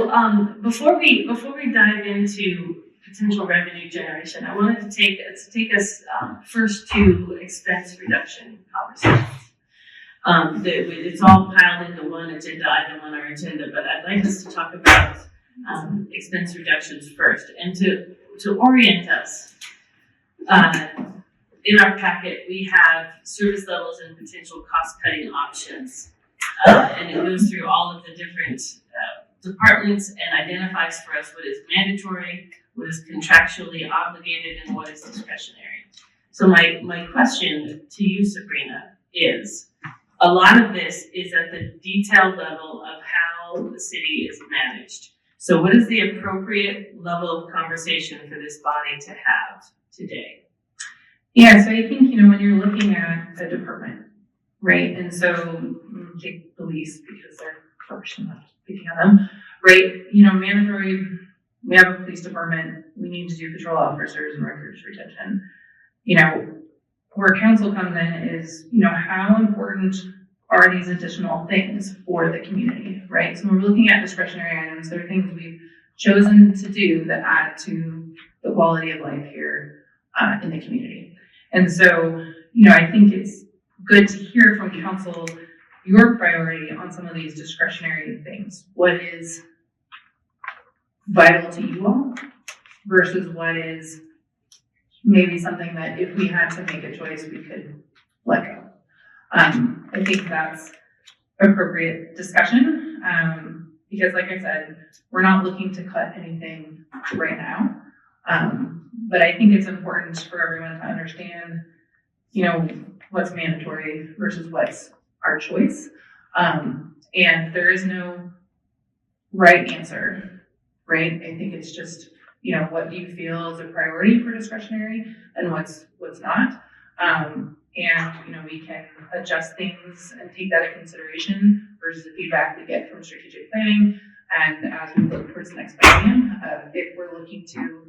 So before we dive into potential revenue generation, I wanted to take us first to expense reduction conversations. It's all piled into one agenda item on our agenda, but I'd like us to talk about expense reductions first, and to orient us. In our packet, we have service levels and potential cost-cutting options, and it goes through all of the different departments and identifies for us what is mandatory, what is contractually obligated, and what is discretionary. So my question to you, Sabrina, is a lot of this is at the detailed level of how the city is managed. So what is the appropriate level of conversation for this body to have today? Yeah, so I think, when you're looking at a department, right? And so take police because they're first, I'm not picking on them, right? Mandatory, we have a police department, we need to do patrol officers and records retention. Where council comes in is, how important are these additional things for the community, right? So when we're looking at discretionary items, there are things we've chosen to do that add to the quality of life here in the community. And so, I think it's good to hear from council your priority on some of these discretionary things. What is vital to you all versus what is maybe something that if we had to make a choice, we could let go. I think that's appropriate discussion because, like I said, we're not looking to cut anything right now. But I think it's important for everyone to understand, what's mandatory versus what's our choice. And there is no right answer, right? I think it's just, what do you feel is a priority for discretionary and what's not. And, we can adjust things and take that into consideration versus the feedback we get from strategic planning. And as we look towards the next biennium, if we're looking to,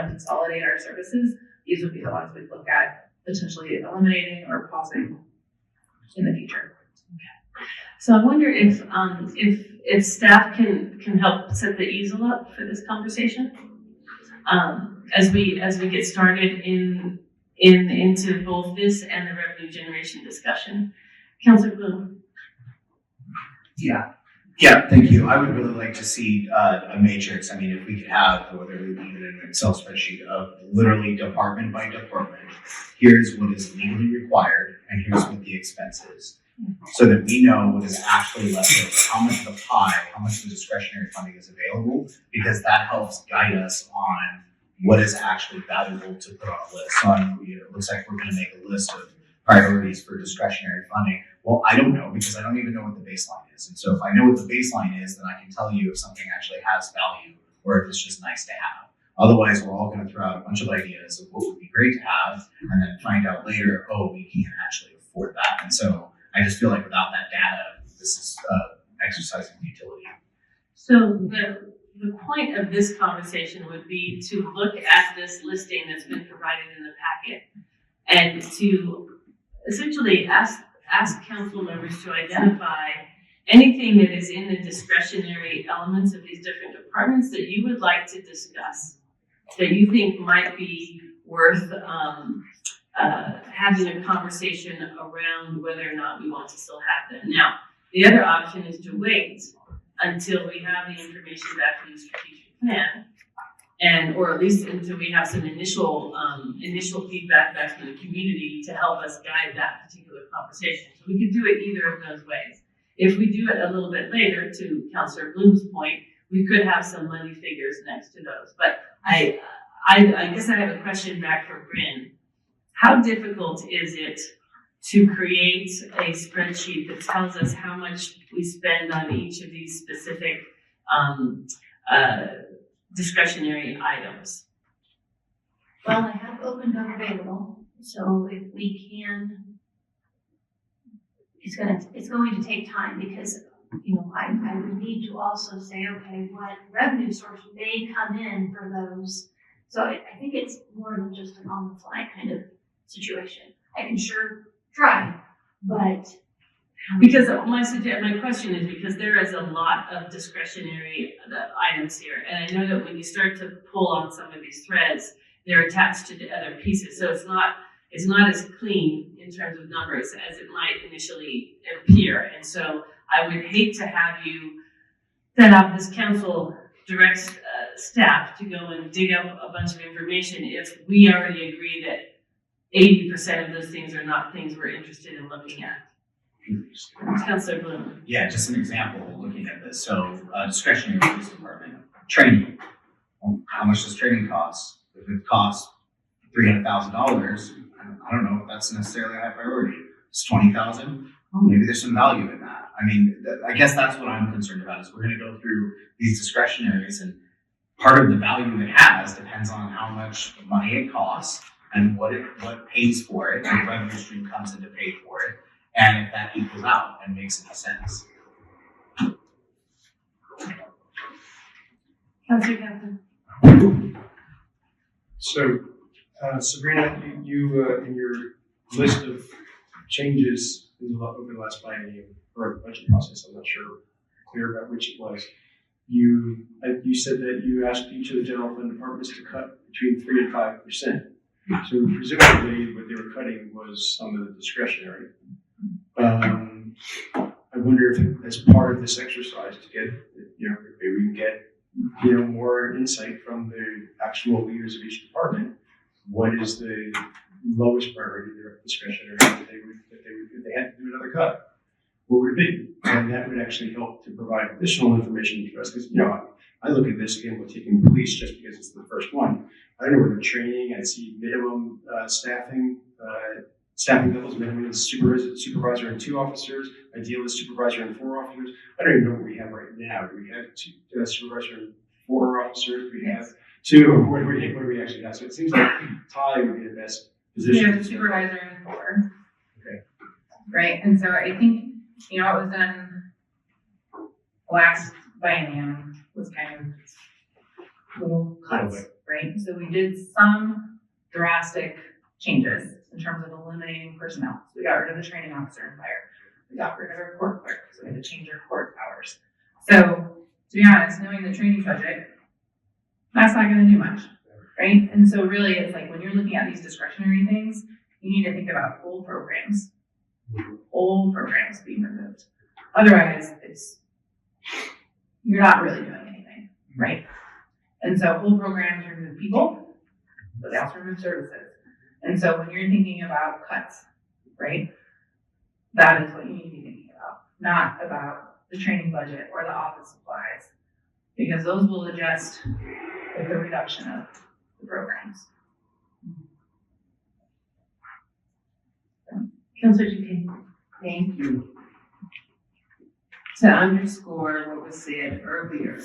consolidate our services, these would be the ones we'd look at potentially eliminating or pausing in the future. Okay. So I wonder if staff can help set the easel up for this conversation as we get started into both this and the revenue generation discussion. Councilor Bloom. Yeah, thank you. I would really like to see a matrix. I mean, if we could have, whether it be even an Excel spreadsheet of literally department by department, here's what is legally required and here's what the expense is. So that we know what is actually left over, how much of the pie, how much of the discretionary funding is available, because that helps guide us on what is actually valuable to put on a list. So it looks like we're going to make a list of priorities for discretionary funding. Well, I don't know because I don't even know what the baseline is. And so if I know what the baseline is, then I can tell you if something actually has value or if it's just nice to have. Otherwise, we're all going to throw out a bunch of ideas of what would be great to have and then find out later, we can't actually afford that. And so I just feel like without that data, this is exercising utility. So the point of this conversation would be to look at this listing that's been provided in the packet and to essentially ask council members to identify anything that is in the discretionary elements of these different departments that you would like to discuss, that you think might be worth having a conversation around whether or not we want to still have them. Now, the other option is to wait until we have the information back from the strategic plan, or at least until we have some initial feedback back from the community to help us guide that particular conversation. So we could do it either of those ways. If we do it a little bit later, to Councilor Bloom's point, we could have some money figures next to those. But I guess I have a question back for Bryn. How difficult is it to create a spreadsheet that tells us how much we spend on each of these specific discretionary items? Well, I have opened up available, so if we can, it's going to take time because I would need to also say, okay, what revenue source may come in for those. So I think it's more than just an on the fly kind of situation. I can sure try, but Because my question is because there is a lot of discretionary items here, and I know that when you start to pull on some of these threads, they're attached to the other pieces, so it's not as clean in terms of numbers as it might initially appear, and so I would hate to have this council direct staff to go and dig up a bunch of information if we already agree that 80% of those things are not things we're interested in looking at. Councilor Bloom. Yeah, just an example, looking at this. So discretionary police department, training. Well, how much does training cost? If it costs $300,000, I don't know if that's necessarily a high priority. It's $20,000. Oh, maybe there's some value in that. I mean, I guess that's what I'm concerned about is we're going to go through these discretionaries, and part of the value it has depends on how much money it costs and what pays for it, and the revenue stream comes in to pay for it, and if that equals out and makes any sense. Councilor Kaplan. So, Sabrina, you in your list of changes over the last biennium or budget process, I'm not clear about which it was. You said that you asked each of the general fund departments to cut between 3 and 5%. So presumably, what they were cutting was some of the discretionary. I wonder if as part of this exercise to get, maybe we can get, more insight from the actual leaders of each department. What is the lowest priority of their discretionary if they had to do another cut? What would it be? And that would actually help to provide additional information to us because, I look at this again with taking police just because it's the first one. I don't know whether training, I see minimum staffing levels, minimum supervisor and 2 officers, ideal is supervisor and 4 officers. I don't even know what we have right now. Do we have 2 supervisor and 4 officers? Do we have 2? What do we actually have? So it seems like Ty would be the best position. We have a supervisor and 4. Okay. Right, and so I think, what was done last biennium was kind of little cuts, right? So we did some drastic changes in terms of eliminating personnel. So we got rid of the training officer and fire. We got rid of our court clerk, so we had to change our court hours. So to be honest, knowing the training budget, that's not gonna do much, right? And so really it's like when you're looking at these discretionary things, you need to think about whole programs being removed. Otherwise, you're not really doing anything, right? And so whole programs remove people, but they also remove services. And so when you're thinking about cuts, right, that is what you need to be thinking about, not about the training budget or the office supplies, because those will adjust with the reduction of the programs. Councilor Duquesne. Thank you. To underscore what was said earlier,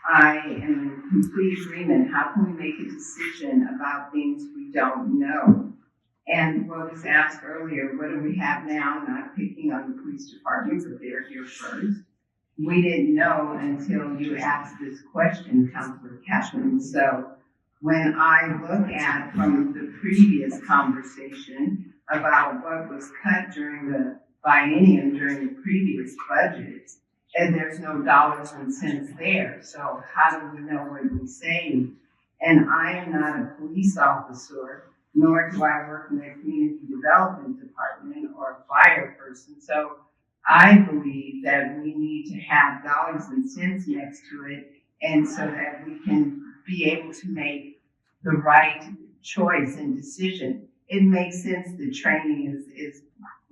I am in complete agreement. How can we make a decision about things we don't know? And what was asked earlier, what do we have now? Not picking on the police department, but they're here first. We didn't know until you asked this question, Councilor Cashman. So when I look at from the previous conversation about what was cut during the biennium, during the previous budgets, and there's no dollars and cents there. So how do we know what we saved? And I am not a police officer, nor do I work in the community development department or a fire person. So I believe that we need to have dollars and cents next to it, and so that we can be able to make the right choice and decision. It makes sense that training is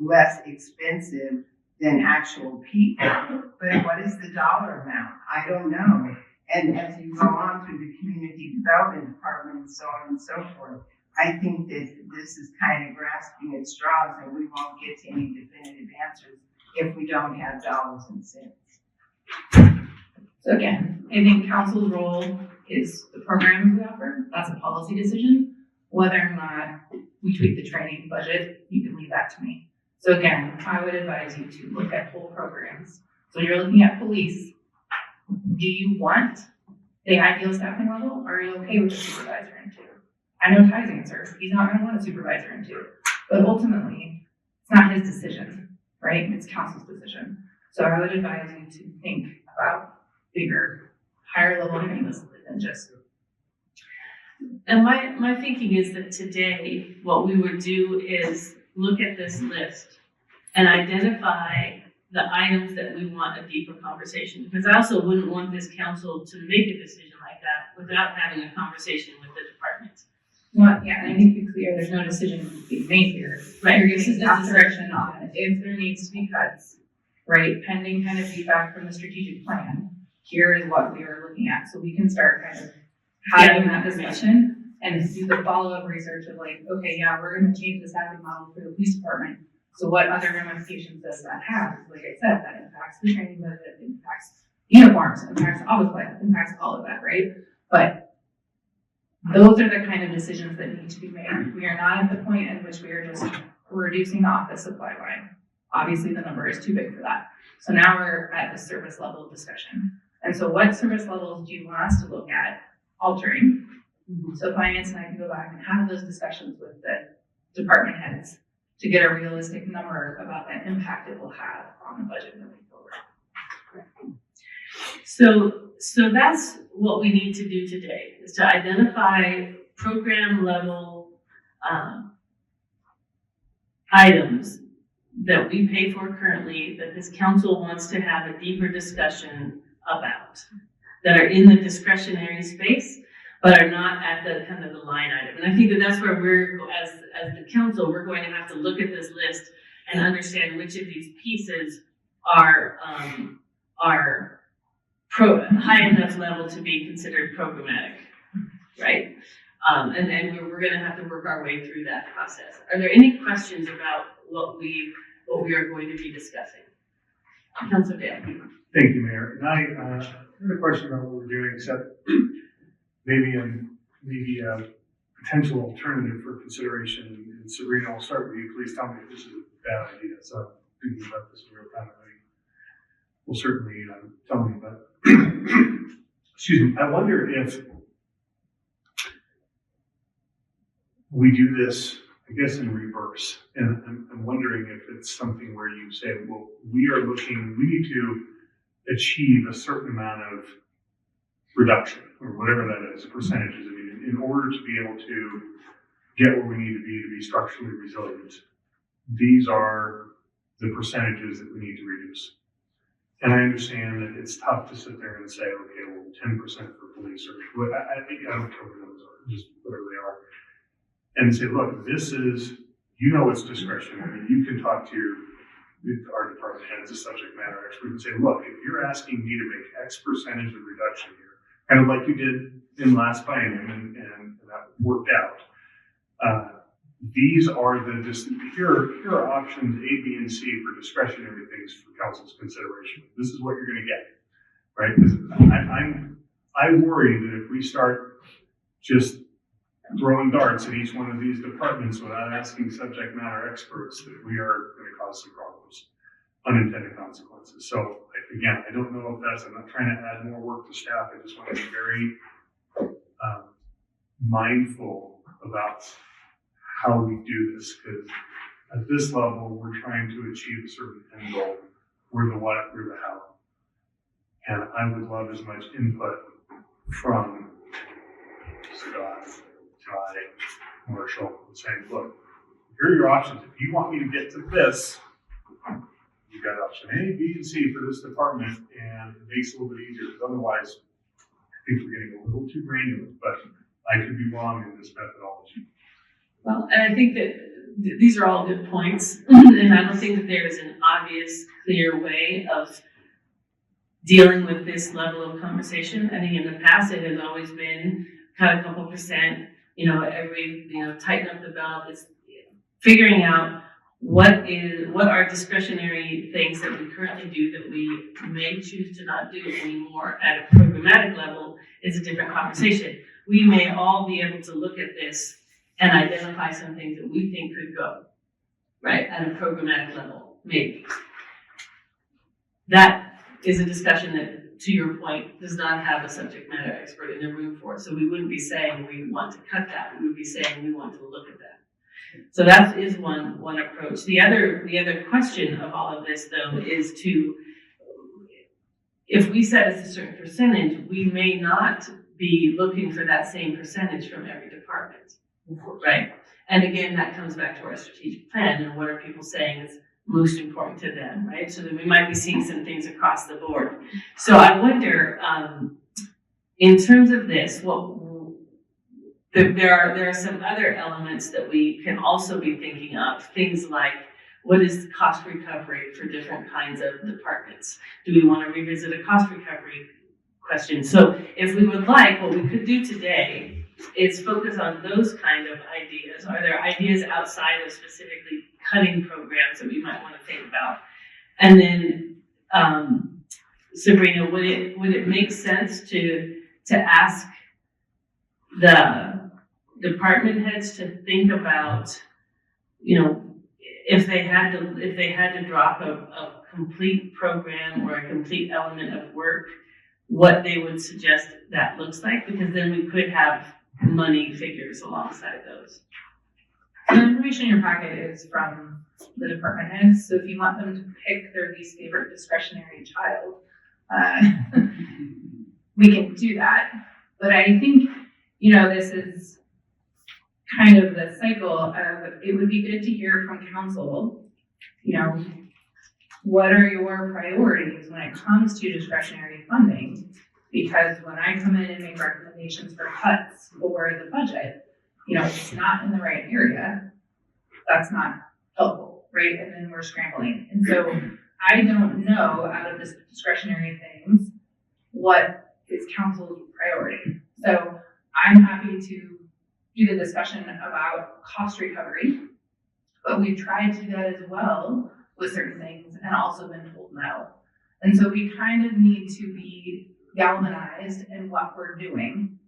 less expensive than actual people, but what is the dollar amount? I don't know. And as you go on through the community development department and so on and so forth, I think that this is kind of grasping at straws, and we won't get to any definitive answers if we don't have dollars and cents. So again, I think council's role is the programs we offer. That's a policy decision. Whether or not we tweak the training budget, you can leave that to me. So again, I would advise you to look at whole programs. So you're looking at police. Do you want the ideal staffing level? Or are you okay with a supervisor in 2? I know Ty's answer. He's not going to want a supervisor in 2. But ultimately, it's not his decision. right? It's council's decision. So I would advise you to think about bigger, higher level things than just. And my thinking is that today, what we would do is look at this list and identify the items that we want a deeper conversation. Because I also wouldn't want this council to make a decision like that without having a conversation with the department. Well, yeah, and I think to be clear, there's no decision being made here. Right. You're This giving is staff the direction on if there needs to be cuts, right? Pending kind of feedback from the strategic plan. Here is what we are looking at, so we can start kind of having that discussion and do the follow-up research of like, okay, yeah, we're gonna change the staffing model for the police department. So what other ramifications does that have? Like I said, that impacts the training budget, it impacts uniforms, impacts office life, impacts all of that, right? But those are the kind of decisions that need to be made. We are not at the point in which we are just reducing the office supply line. Obviously, the number is too big for that. So now we're at the service level discussion. And so what service levels do you want us to look at altering? So finance and I can go back and have those discussions with the department heads to get a realistic number about the impact it will have on the budget moving forward. So that's what we need to do today, is to identify program level items that we pay for currently that this council wants to have a deeper discussion about, that are in the discretionary space, but are not at the kind of the line item. And I think that that's where we're, as the council, we're going to have to look at this list and understand which of these pieces are high enough level to be considered programmatic, right? And then we're going to have to work our way through that process. Are there any questions about what we are going to be discussing? Councilor Dale. Thank you, Mayor. And I have a question about what we're doing, except maybe a potential alternative for consideration. And Sabrina, I'll start with you. Please tell me if this is a bad idea. So I'm thinking about this in real time. Will certainly tell me, but excuse me. I wonder if we do this, I guess, in reverse. And I'm wondering if it's something where you say, well, we need to achieve a certain amount of reduction, or whatever that is, percentages. I mean, in order to be able to get where we need to be structurally resilient, these are the percentages that we need to reduce. And I understand that it's tough to sit there and say, okay, well, 10% for police, or what, I don't care what those are, just whatever they are. And say, look, this is, it's discretionary. You can talk to our department heads, the subject matter expert, and say, look, if you're asking me to make X percentage of reduction here, kind of like you did in last biennium, and that worked out. These are here are options A, B, and C for discretionary things for council's consideration. This is what you're going to get, right? Because I worry that if we start just throwing darts at each one of these departments without asking subject matter experts, that we are going to cause some problems, unintended consequences. So again, I don't know if I'm not trying to add more work to staff. I just want to be very mindful about how we do this, because at this level, we're trying to achieve a certain end goal. We're the what, we're the how. And I would love as much input from Scott, Ty, Marshall, saying, look, here are your options. If you want me to get to this, you've got option A, B, and C for this department, and it makes it a little bit easier, because otherwise, I think we're getting a little too granular, but I could be wrong in this methodology. Well, and I think that these are all good points, and I don't think that there is an obvious, clear way of dealing with this level of conversation. I think in the past, it has always been cut a couple percent, tighten up the belt. It's figuring out what are discretionary things that we currently do that we may choose to not do anymore at a programmatic level is a different conversation. We may all be able to look at this and identify some things that we think could go, right, at a programmatic level, maybe. That is a discussion that, to your point, does not have a subject matter expert in the room for. So we wouldn't be saying we want to cut that. We would be saying we want to look at that. So that is one approach. The other question of all of this though is if we set a certain percentage, we may not be looking for that same percentage from every department, right? And again, that comes back to our strategic plan and what are people saying is most important to them, right? So then we might be seeing some things across the board. So I wonder, in terms of this, there are some other elements that we can also be thinking of, things like what is cost recovery for different kinds of departments? Do we want to revisit a cost recovery question? So if we would like, what we could do today is focus on those kind of ideas. Are there ideas outside of specifically cutting programs that we might want to think about? And then, Sabrina, would it make sense to ask the department heads to think about, if they had to drop a complete program or a complete element of work, what they would suggest that looks like, because then we could have money figures alongside those. So the information in your packet is from the department heads, so if you want them to pick their least favorite discretionary child, we can do that. But I think, this is kind of the cycle of, it would be good to hear from council, what are your priorities when it comes to discretionary funding? Because when I come in and make recommendations for cuts or the budget, it's not in the right area, that's not helpful, right? And then we're scrambling. And so I don't know out of this discretionary things, what is council's priority. So I'm happy to do the discussion about cost recovery, but we've tried to do that as well with certain things and also been told no. And so we kind of need to be galvanized in what we're doing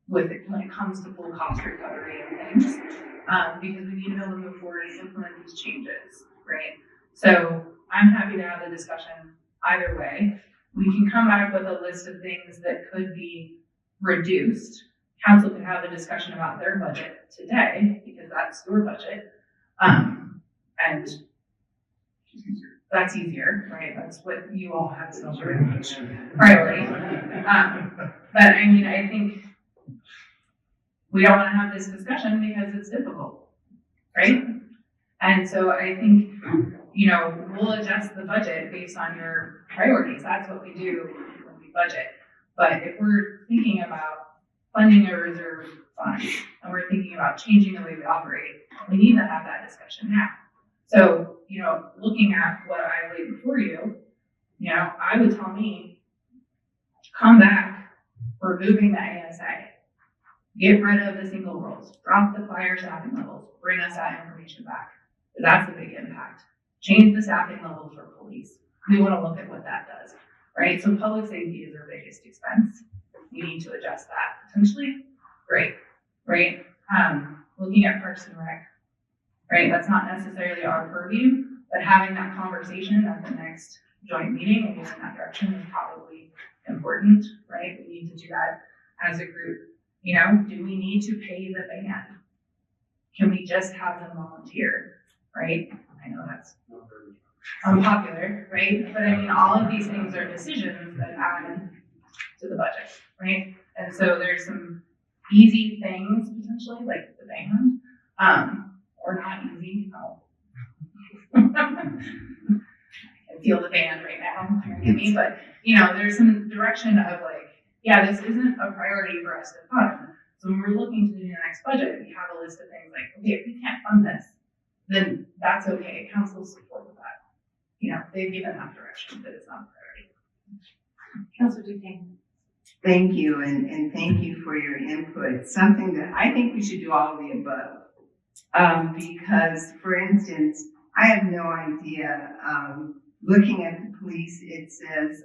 with it when it comes to full cost recovery and things, because we need to be able to move forward and implement these changes, right? So I'm happy to have the discussion either way. We can come back with a list of things that could be reduced. Council could have a discussion about their budget today, because that's your budget. And that's easier, right? That's what you all have as a priority. But I think we don't want to have this discussion because it's difficult, right? And so I think, we'll adjust the budget based on your priorities. That's what we do when we budget. But if we're thinking about funding a reserve fund and we're thinking about changing the way we operate, we need to have that discussion now. So, looking at what I laid before you, I would tell me, come back, we're moving the ASA. Get rid of the single roles, drop the fire staffing levels, bring us that information back. That's a big impact. Change the staffing levels for police. We want to look at what that does, right? So public safety is our biggest expense. You need to adjust that potentially. Great, right? Looking at Parks and Rec, right? That's not necessarily our purview, but having that conversation at the next joint meeting and moving in that direction is probably important, right? We need to do that as a group. Do we need to pay the band? Can we just have them volunteer, right? I know that's unpopular, right? But all of these things are decisions that add to the budget, right? And so there's some easy things potentially, like the band, or not easy. I feel the band right now, hearing me, but there's some direction of this isn't a priority for us to fund. So when we're looking to do the next budget, we have a list of things like, okay, if we can't fund this, then that's okay. Council's support with that. They've given that direction, but it's not a priority. Councilor Duquesne. Thank you, and thank you for your input. Something that I think we should do all of the above. Because, for instance, I have no idea, looking at the police, it says,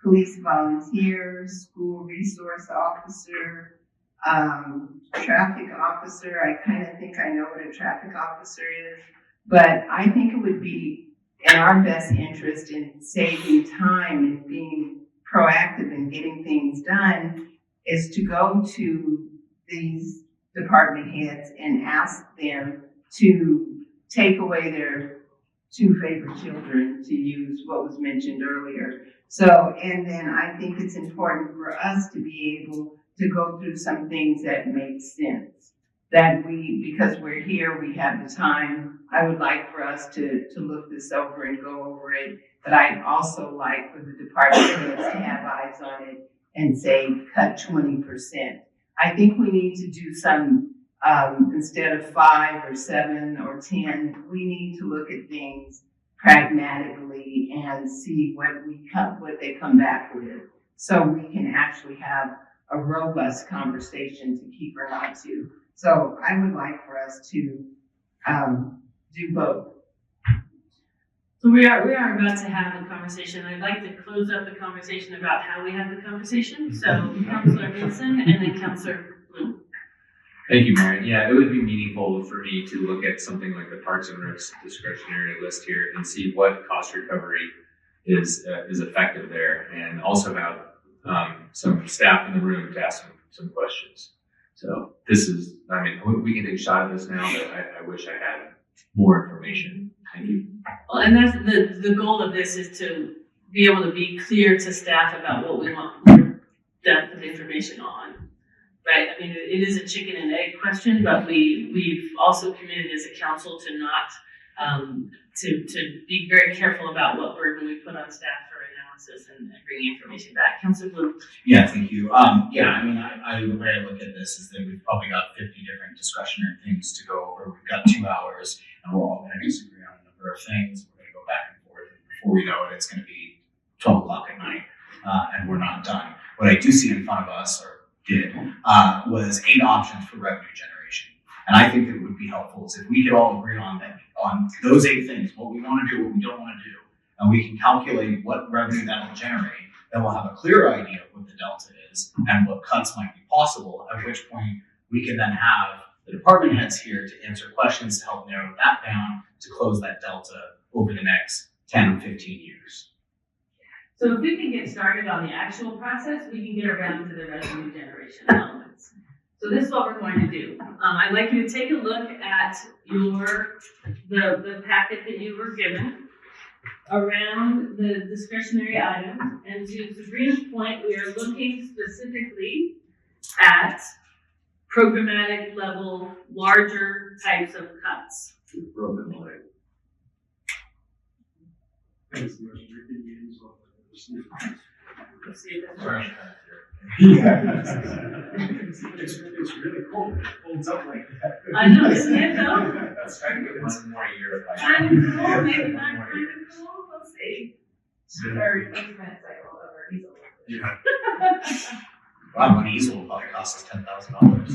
police volunteer, school resource officer, traffic officer. I kind of think I know what a traffic officer is, but I think it would be in our best interest in saving time and being proactive in getting things done is to go to these department heads and ask them to take away their two favorite children, to use what was mentioned earlier. So, and then I think it's important for us to be able to go through some things that make sense. That because we're here, we have the time. I would like for us to look this over and go over it, but I'd also like for the department heads to have eyes on it and say, cut 20%. I think we need to do some, instead of 5 or 7 or 10, we need to look at things pragmatically and see what they come back with, so we can actually have a robust conversation to keep her on to. So I would like for us to do both. So we are about to have a conversation. I'd like to close up the conversation about how we have the conversation. So Councilor Vinson and then Councilor Bloom. Thank you, Mary. Yeah, it would be meaningful for me to look at something like the Parks and Recs discretionary list here and see what cost recovery is effective there, and also have some staff in the room to ask some questions. So this is, I mean, we can take a shot at this now, but I wish I had more information. Thank you. Well, and that's the goal of this, is to be able to be clear to staff about what we want more depth of information on. Right? I mean, it is a chicken and egg question, but we've also committed as a council to not to be very careful about what burden we put on staff for analysis and bringing information back. Councilor Bloom. Yeah, thank you. Yeah, I mean, the way I look at this is that we've probably got 50 different discretionary things to go over. We've got 2 hours, and we're all going to disagree on a number of things. We're going to go back and forth, and before we know it, it's going to be 12 o'clock at night, and we're not done. What I do see in front of us, or did, was 8 options for revenue generation. And I think that it would be helpful is if we could all agree on those 8 things, what we want to do, what we don't want to do, and we can calculate what revenue that will generate, then we'll have a clear idea of what the delta is and what cuts might be possible, at which point we can then have the department heads here to answer questions to help narrow that down to close that delta over the next 10 or 15 years. So if we can get started on the actual process, we can get around to the revenue generation elements. So this is what we're going to do. I'd like you to take a look at the packet that you were given around the discretionary items. And to Sabrina's point, we are looking specifically at programmatic level, larger types of cuts. Broken leg. Let's see if that's Sorry. right. It's really cool. It folds up like that. I know, isn't it though? That's trying to get one more year. Kind of cool, maybe not kind of cool, we'll see. Or instrument cycle over easel. Yeah. Wow, one easel will probably cost us $10,000.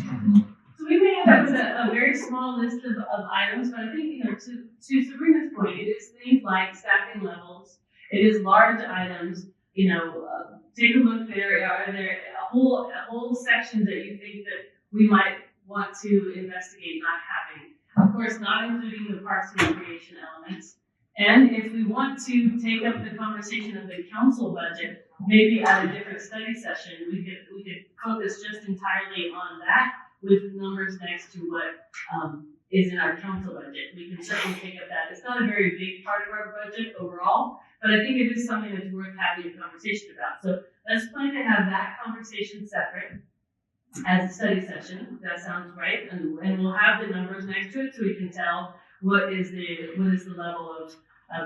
So we may end up with a very small list of items, but I think, to Sabrina's point, it is things like staffing levels, it is large items, take a look there. Are there whole sections that you think that we might want to investigate not having? Of course, not including the parks and recreation elements. And if we want to take up the conversation of the council budget, maybe at a different study session, we could focus just entirely on that with numbers next to what is in our council budget. We can certainly take up that. It's not a very big part of our budget overall, but I think it is something that's worth having a conversation about. So let's plan to have that conversation separate as a study session. That sounds right, and we'll have the numbers next to it so we can tell what is the level of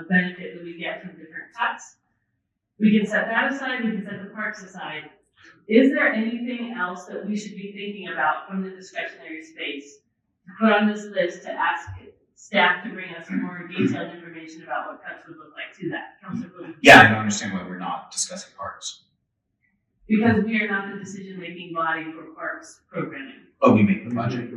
benefit that we get from different cuts. We can set that aside. We can set the parks aside. Is there anything else that we should be thinking about from the discretionary space to put on this list to ask staff to bring us more detailed information about what cuts would look like to that? Councilor Bloom. Yeah, I don't understand why we're not discussing parks. Because we are not the decision-making body for parks programming. But we make the budget.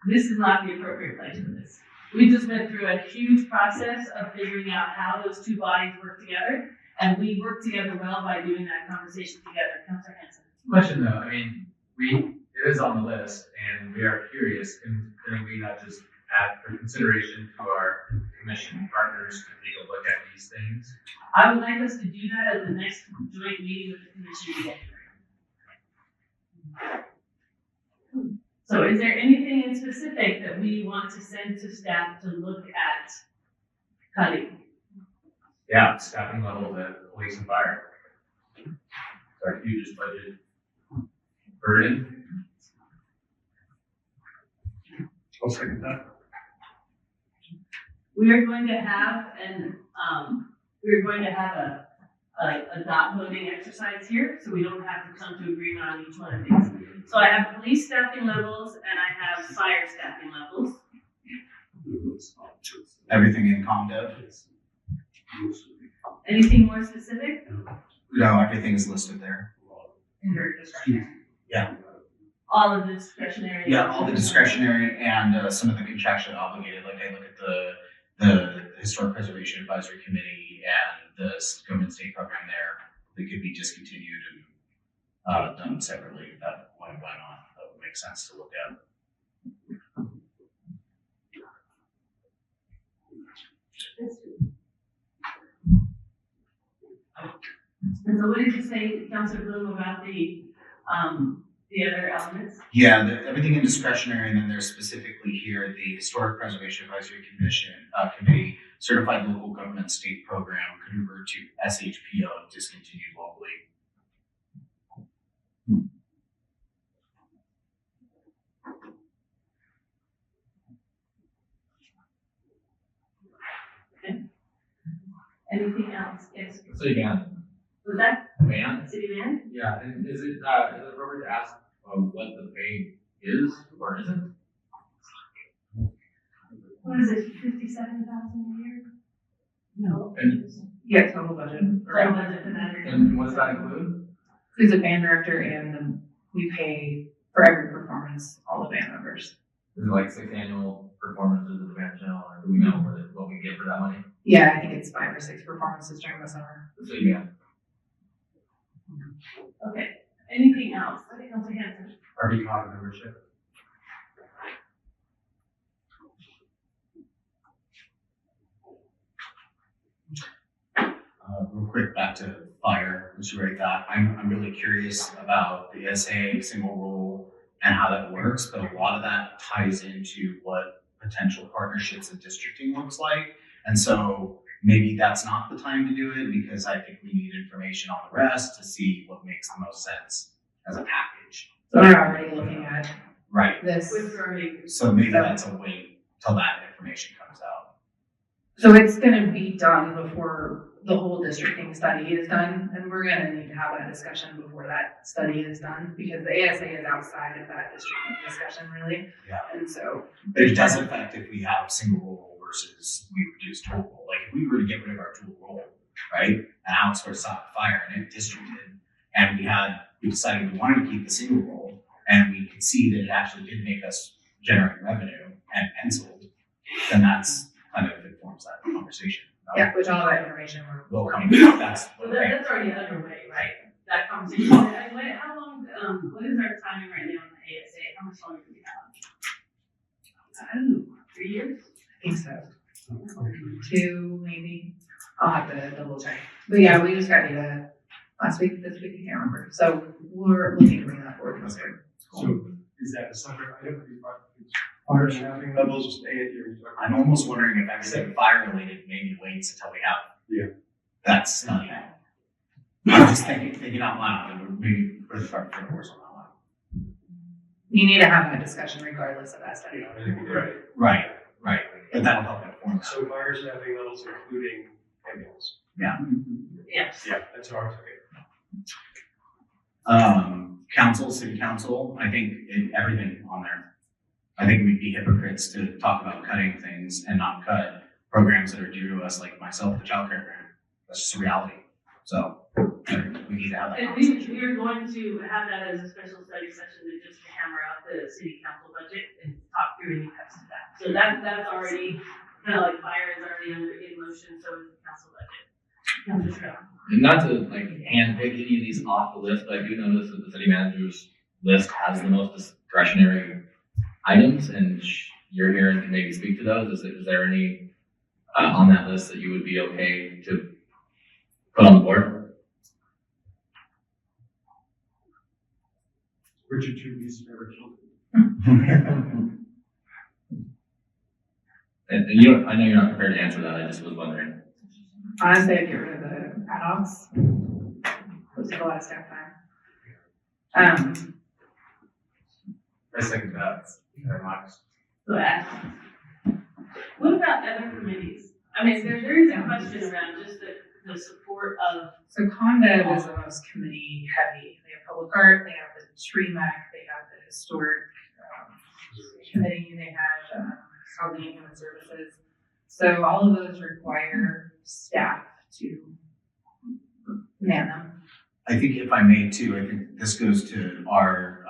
This is not the appropriate place for this. We just went through a huge process of figuring out how those two bodies work together, and we work together well by doing that conversation together. Councilor Hanson. Question though, I mean, it is on the list and we are curious, can we not just add for consideration to our commission partners to take a look at these things? I would like us to do that at the next joint meeting with the commission in January. So is there anything in specific that we want to send to staff to look at cutting? Yeah, staffing levels at police and fire. It's our hugest budget burden. I'll second that. We are going to have a dot voting exercise here, so we don't have to come to agreement on each one of these. So I have police staffing levels and I have fire staffing levels. Everything in ComDev? Anything more specific? No, everything is listed there. Under discretionary. Yeah. All of the discretionary. Yeah, all the discretionary and some of the contractually obligated, like I look at the Historic Preservation Advisory Committee and the government state program there, they could be discontinued and done separately. That why not? That would make sense to look at. And so what did you say, Councilor Bloom, about the other elements? Yeah, everything in discretionary, and then there's specifically here the Historic Preservation Advisory Committee, certified local government state program, convert to SHPO, discontinued locally. Anything else? Yes. City band. Was that Band? city man? Yeah, and is it appropriate to ask what the pay is or isn't? What is it, 57,000 a year? No. And, Yeah, total budget. Total budget for that. and what does that include? Who's a band director and we pay for every performance, all the band members. Is it like 6 annual performances of the band channel, or do we know what we get for that money? Yeah, I think it's 5 or 6 performances during the summer. The city band, Okay, anything else? Councilor Hanson? RV cog membership. Real quick, back to fire, let's rate that. I'm really curious about the SA single role and how that works, but a lot of that ties into what potential partnerships and districting looks like. And so maybe that's not the time to do it because I think we need information on the rest to see what makes the most sense as a package. So we're already looking at Right. this. Which are already, So maybe that's a wait till that information comes out. So it's gonna be done before the whole districting study is done, and we're gonna need to have that discussion before that study is done, because the ASA is outside of that districting discussion, really. Yeah. And so. But it does affect if we have single role versus we reduce dual role. Like if we were to get rid of our dual role, right, and outsource fire and it districted, and we decided we wanted to keep the single role, and we could see that it actually did make us generate revenue and penciled, then that's kind of informs that conversation. Yeah, which all that information Will come. That's so that's already underway, right? That conversation. Wait, how long, what is our timing right now on the ASA? How much longer do we have? I don't know, 3 years? I think so. 2, maybe. I'll have to double check. But yeah, we just got data last week, this week, I can't remember. So we're looking to bring that forward this year. So is that a separate item? Fire staffing levels, stay at your. I'm almost wondering if everything fire related maybe waits until we have. Yeah. That's study. I'm just thinking out loud, and maybe for the fire force on that one. You need to have that discussion regardless of that study. Right. Right. But that'll help inform that. So fire staffing levels including ambulance. Yes. Yeah, that's hard to Council, city council, I think everything on there. I think we'd be hypocrites to talk about cutting things and not cut programs that are dear to us, like myself, the child care grant. That's just a reality. So we need to have that And conversation. we are going to have that as a special study session to just hammer out the city council budget and talk through any cuts to that. So that's already, kind of like fire is already in motion, so is the council budget. Councilor Strong. And not to like handpick any of these off the list, but I do notice that the city manager's list has the most discretionary items, and you're here and can maybe speak to those. Is there any on that list that you would be okay to put on the board? Richard Truby's favorite children. And you don't, I know you're not prepared to answer that, I just was wondering. Honestly, I'd get rid of the ad-hocs. Those take a lot of staff time. I second that very much. So what about other committees? I mean, there is a question around just the support of. So ComDev is the most committee heavy. They have public art, they have the tree mech, they have the historic committee, they have housing and human services. So all of those require staff to man them. I think if I may too, I think this goes to our,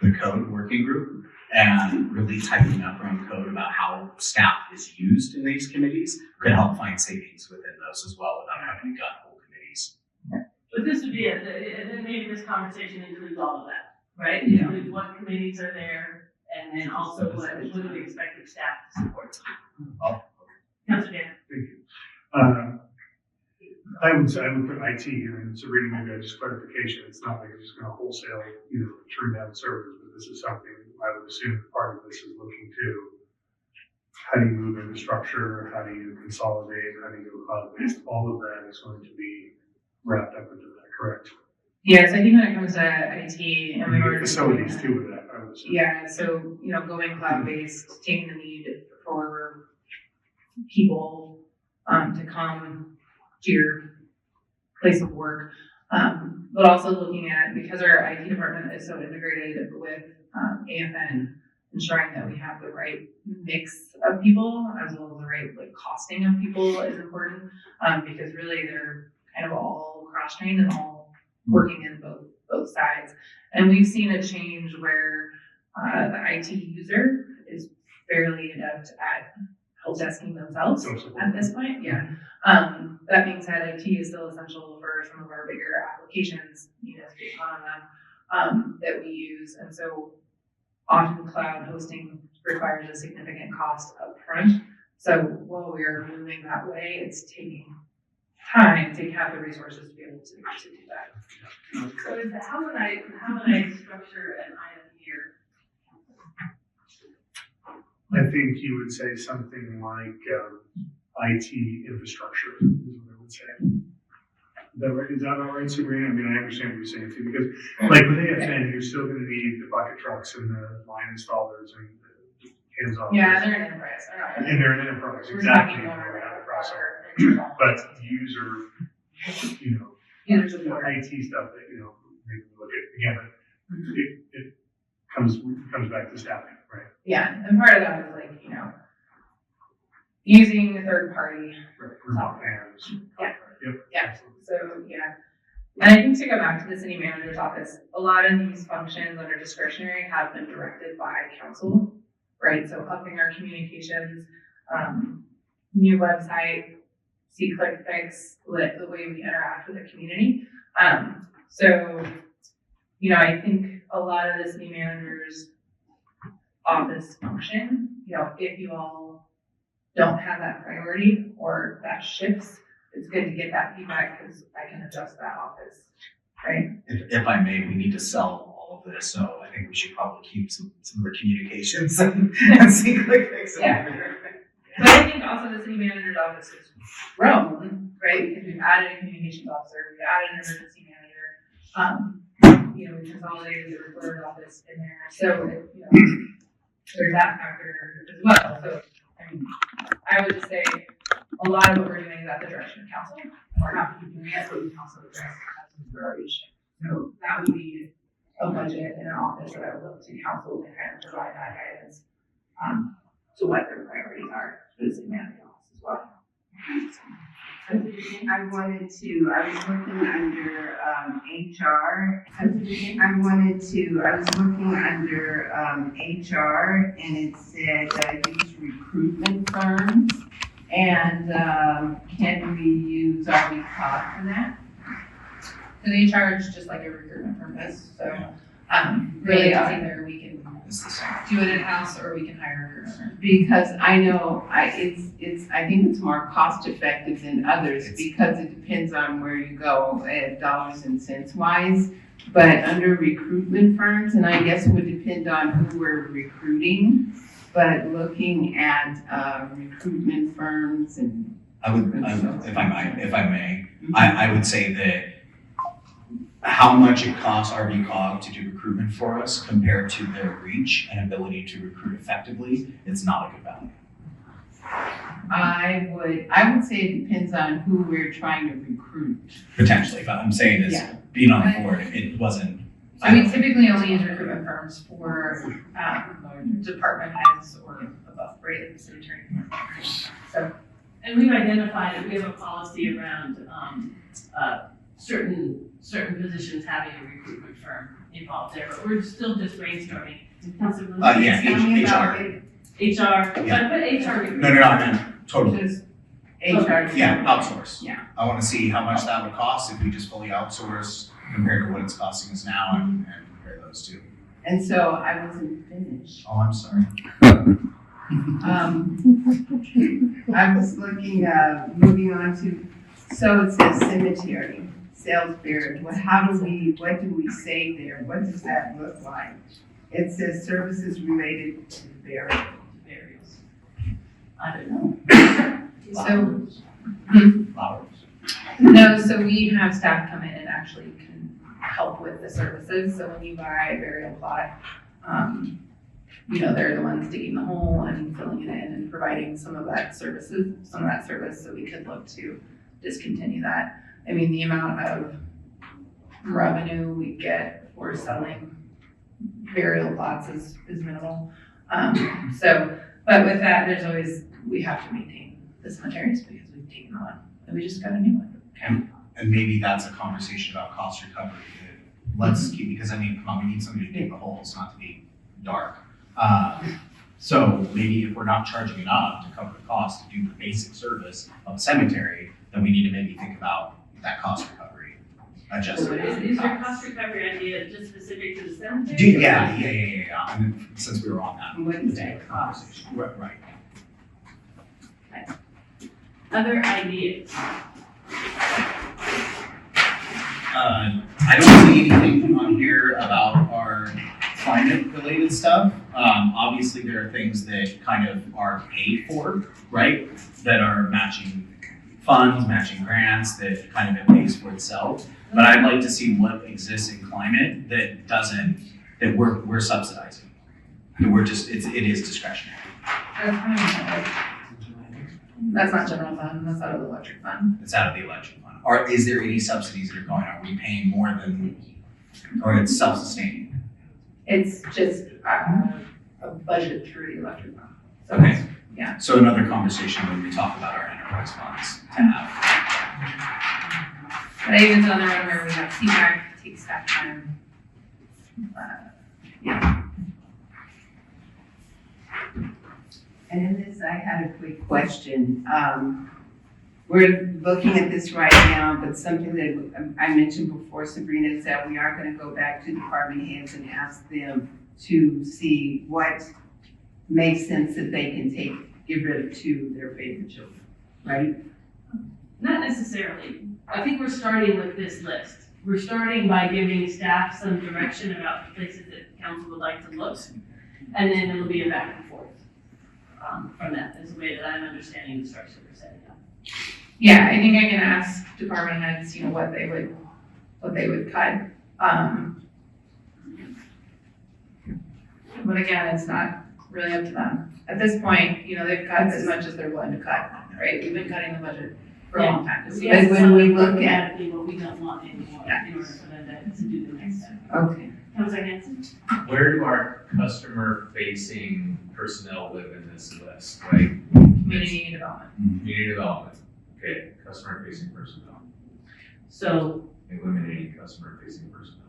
the code working group and really tightening up around code about how staff is used in these committees could help find savings within those as well without having to gut whole committees. But this would be and then maybe this conversation includes all of that, right? Yeah. Includes what committees are there, and then also what do we expect the staff to support. Councilor Dan. Thank you. I would put IT here, and Sabrina, maybe just clarification, it's not like it's just gonna wholesale, turn down servers, but this is something I would assume part of this is looking to how do you move infrastructure, how do you consolidate, how do you go cloud-based, all of that is going to be wrapped up into that, correct? Yes, I think when it comes to IT and we've already. Facilities too with that, I would assume. Yeah, so, going cloud-based, taking the need for people, to come to your place of work. But also looking at, because our IT department is so integrated with, AFN, ensuring that we have the right mix of people as well as the right, costing of people is important. Because really they're kind of all cross-trained and all working in both sides. And we've seen a change where the IT user is fairly adept at help desking themselves at this point. Yeah. That being said, IT is still essential for some of our bigger applications, based on them, that we use. And so often cloud hosting requires a significant cost up front. So while we are moving that way, it's taking time to have the resources to be able to do that. So is that, how would I structure an item here? I think you would say something like IT infrastructure is what I would say. Is that all right, Sabrina? I mean, I understand what you're saying too, because with AFN, you're still going to need the bucket trucks and the line installers and the hands-on. Yeah, they're an enterprise. And they're an enterprise, We're exactly. talking more about Enterprise. But user, user support. IT stuff that, maybe look at, again, it comes back to staffing, right? Yeah, and part of that is using a third party. Remote hands. Yeah. Yep. Yeah. So, yeah. And I think to go back to the city manager's office, a lot of these functions under discretionary have been directed by council, right? So upping our communications, new website, see click fix, the way we interact with the community. So, I think a lot of the city manager's office function, if you all don't have that priority or that shifts, it's good to get that feedback because I can adjust that office, right? If I may, we need to sell all of this, so I think we should probably keep some of the communications and see click fix. Yeah. But I think also the city manager's office has grown, right? Because we've added a communications officer, we've added an emergency manager, we consolidated the recorder's office in there. So, there's that factor as well. So, I would just say a lot of what we're doing is at the direction of council. We're happy to be doing it, but we can also address council's priorities. So that would be a budget in an office that I would look to council to kind of provide that guidance to what their priorities are for the city manager's office as well. I was looking under HR. I was looking under HR, and it said use recruitment firms. And can we use our cost for that? So they charge just like a recruitment firm does. So really, it's either we can do it in-house or we can hire a recruitment firm. Because I know I think it's more cost effective than others because it depends on where you go, dollars and cents wise. But under recruitment firms, and I guess it would depend on who we're recruiting, but looking at, recruitment firms and. If I may, I would say that how much it costs RBCOG to do recruitment for us compared to their reach and ability to recruit effectively, it's not a good value. I would say it depends on who we're trying to recruit. Potentially, if I'm saying is Yeah. being on the board, it wasn't. So we typically only use recruitment firms for, department heads or above, right, the city attorney. So, And we've identified that we have a policy around, certain positions having a recruitment firm involved there, but we're still just brainstorming. Councilor Lewis? Yeah, Tell me about HR. it. HR, so I Yeah. put HR. No, I meant totally. Just HR. Yeah, outsource. Yeah. I wanna see how much that would cost if we just fully outsource compared to what it's costing us now and compare those two. And so I wasn't finished. Oh, I'm sorry. I was looking, moving on to, so it says cemetery, sales burial. What do we say there? What does that look like? It says services related to burial. Burials. I don't know. so, Flowers. no, so we have staff come in and actually can help with the services. So when you buy a burial plot, they're the ones digging the hole and filling it in and providing some of that service, so we could look to discontinue that. I mean, the amount of revenue we get for selling burial plots is minimal. But with that, we have to maintain the cemeteries because we've taken one and we just got a new one. And maybe that's a conversation about cost recovery that let's keep, because come on, we need somebody to dig the holes, not to be dark. So maybe if we're not charging enough to cover the cost to do the basic service of a cemetery, then we need to maybe think about that cost recovery adjustment. Is your cost recovery idea just specific to the cemetery? Yeah. I mean, since we were on that. What does that cost? conversation. Right. Other ideas? I don't see anything on here about our climate-related stuff. Obviously, there are things that kind of are paid for, right? That are matching funds, matching grants, that kind of it pays for itself. But I'd like to see what exists in climate that we're subsidizing. That it is discretionary. That's not general fund, that's out of the electric fund. It's out of the election fund. Or is there any subsidies that are going? Are we paying more than, or it's self-sustaining? It's just a budget through the electric fund. So Okay. yeah. So another conversation when we talk about our enterprise funds to have. But I even done there where we have CPAC, take staff time. And in this, I had a quick question. We're looking at this right now, but something that I mentioned before, Sabrina, is that we are gonna go back to department heads and ask them to see what makes sense that they can get rid of to their favorite children, right? Not necessarily. I think we're starting with this list. We're starting by giving staff some direction about the places that council would like to look. And then it'll be a back and forth from that, is the way that I'm understanding the structure we're setting up. Yeah, I think I can ask department heads, what they would cut. But again, it's not really up to them. At this point, they've cut as much as they're willing to cut, right? We've been cutting the budget for a long time. Because But when we look at- what we don't want anymore in order for them to do the next step. Okay. Councilor Hanson? Where do our customer-facing personnel live in this list, right? Community development. Community development, okay, customer-facing personnel, So, eliminating customer-facing personnel.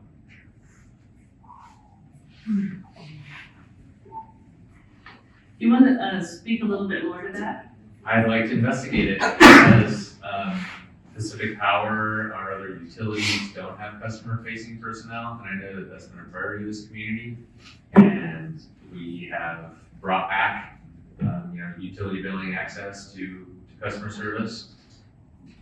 you want to speak a little bit more to that? I'd like to investigate it because Pacific Power, our other utilities don't have customer-facing personnel, and I know that that's been a priority of this community. And we have brought back, utility billing access to customer service.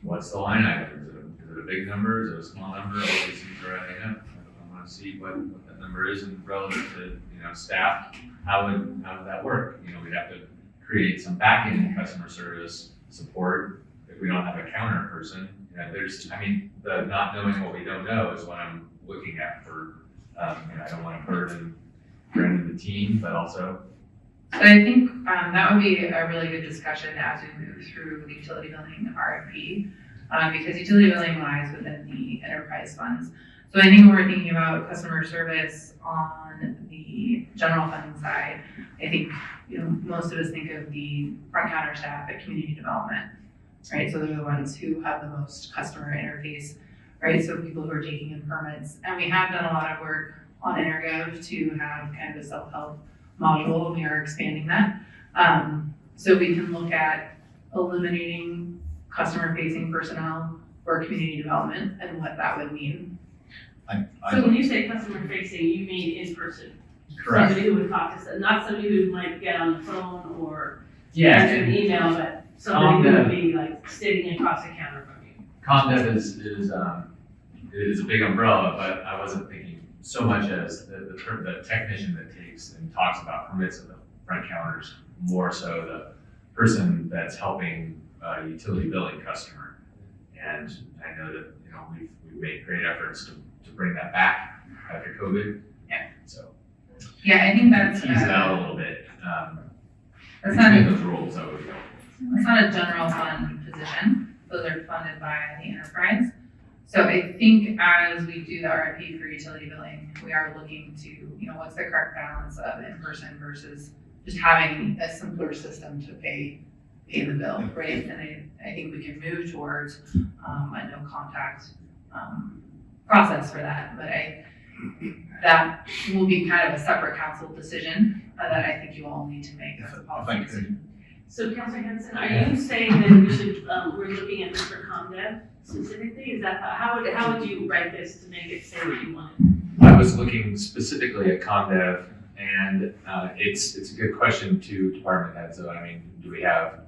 What's the line item? Is it a big number? Is it a small number? All these things are adding up. I don't know. see what that number is and relative to, staff, how would that work? We'd have to create some back-end customer service support if we don't have a counter person. The not knowing what we don't know is what I'm looking at for, I don't want to burden the team, but also. So I think that would be a really good discussion as we move through the utility billing RFP, because utility billing lies within the enterprise funds. So I think when we're thinking about customer service on the general fund side, I think most of us think of the front counter staff at community development, right? So they're the ones who have the most customer interface, right? So people who are taking in permits, and we have done a lot of work on Intergov to have kind of a self-help module, and we are expanding that. So we can look at eliminating customer-facing personnel for community development and what that would mean. So when you say customer facing, you mean in person? Correct. Somebody who would talk to, not somebody who might get on the phone or Yeah, answer an email, but somebody who would be like sitting across the counter from you. ComDev is a big umbrella, but I wasn't thinking so much as the technician that takes and talks about permits at the front counters, more so the person that's helping a utility billing customer. And I know that, we've made great efforts to bring that back after COVID. Yeah. So Yeah, I think that's tease it out a little bit. That's not Between those roles, that would help. It's not a general fund position. Those are funded by the enterprise. So I think as we do the RFP for utility billing, we are looking to, what's the correct balance of in-person versus just having a simpler system to pay the bill, right? And I think we can move towards a no contact process for that. But that will be kind of a separate council decision that I think you all need to make as a policy decision. So Councilor Henson, are you saying that we should, we're looking at this for ComDev specifically? Is that, how would you write this to make it say what you want? I was looking specifically at ComDev, and it's a good question to department heads. So do we have?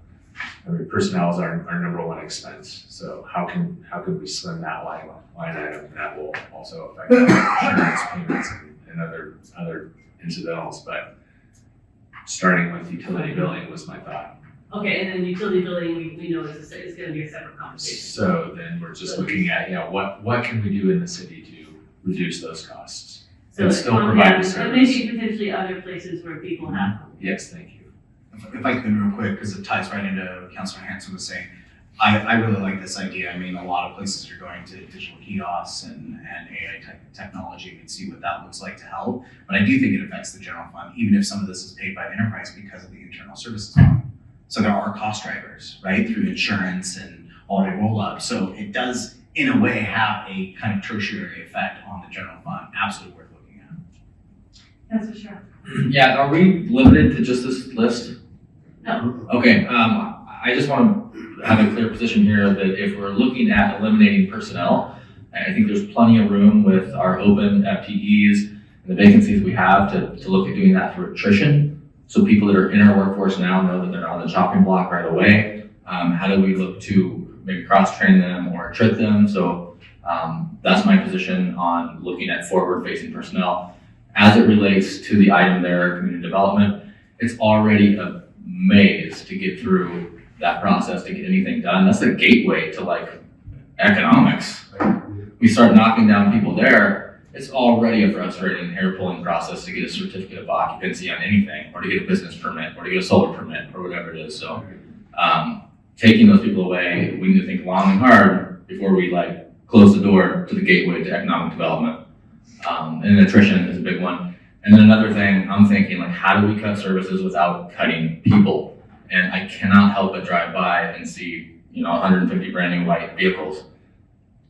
Personnel is our number one expense. So how can we slim that line item? That will also affect insurance payments and other incidentals. But starting with utility billing was my thought. Okay, and then utility billing, we know it's going to be a separate conversation. So then we're just looking at what can we do in the city to reduce those costs So and still provide the and service. maybe potentially other places where people have them. Yes, thank you. If I could real quick, because it ties right into what Councilor Hanson was saying, I really like this idea. A lot of places are going to digital kiosks and AI technology and see what that looks like to help. But I do think it affects the general fund, even if some of this is paid by the enterprise because of the internal services model. So there are cost drivers, right, through insurance and all the roll up. So it does, in a way, have a kind of tertiary effect on the general fund. Absolutely worth looking at. That's for sure. Yeah, are we limited to just this list? No. Okay, I just want to have a clear position here that if we're looking at eliminating personnel, I think there's plenty of room with our open FTEs and the vacancies we have to look at doing that through attrition. So people that are in our workforce now know that they're on the chopping block right away. How do we look to maybe cross-train them or attrit them? So that's my position on looking at forward-facing personnel. As it relates to the item there, community development, it's already a maze to get through that process to get anything done. That's the gateway to economics. We start knocking down people there, it's already a frustrating hair-pulling process to get a certificate of occupancy on anything, or to get a business permit, or to get a solar permit, or whatever it is. So taking those people away, we need to think long and hard before we close the door to the gateway to economic development. And attrition is a big one. And then another thing, I'm thinking how do we cut services without cutting people? And I cannot help but drive by and see, 150 brand new white vehicles.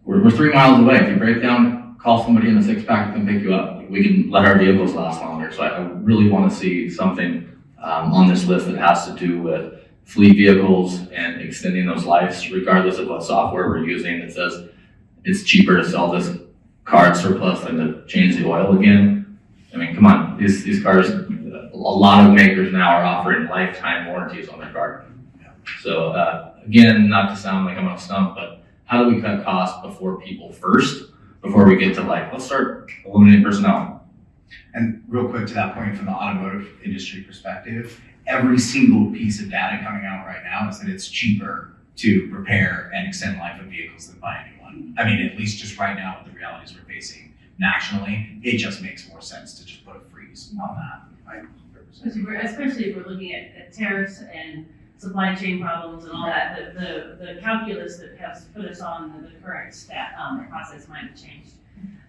We're 3 miles away. If you break down, call somebody in a 6-pack to come pick you up. We can let our vehicles last longer. So I really want to see something on this list that has to do with fleet vehicles and extending those lives, regardless of what software we're using. It says it's cheaper to sell this car at surplus than to change the oil again. Come on, these cars, a lot of makers now are offering lifetime warranties on their car. So again, not to sound like I'm on a stump, but how do we cut costs before people first? before we get to like, let's start eliminating personnel. And real quick to that point, from the automotive industry perspective, every single piece of data coming out right now is that it's cheaper to repair and extend life of vehicles than buy a new one. I mean, at least just right now with the realities we're facing nationally, it just makes more sense to just put a freeze on that. Especially if we're looking at tariffs and supply chain problems and all that, the calculus that has put us on the current process might have changed.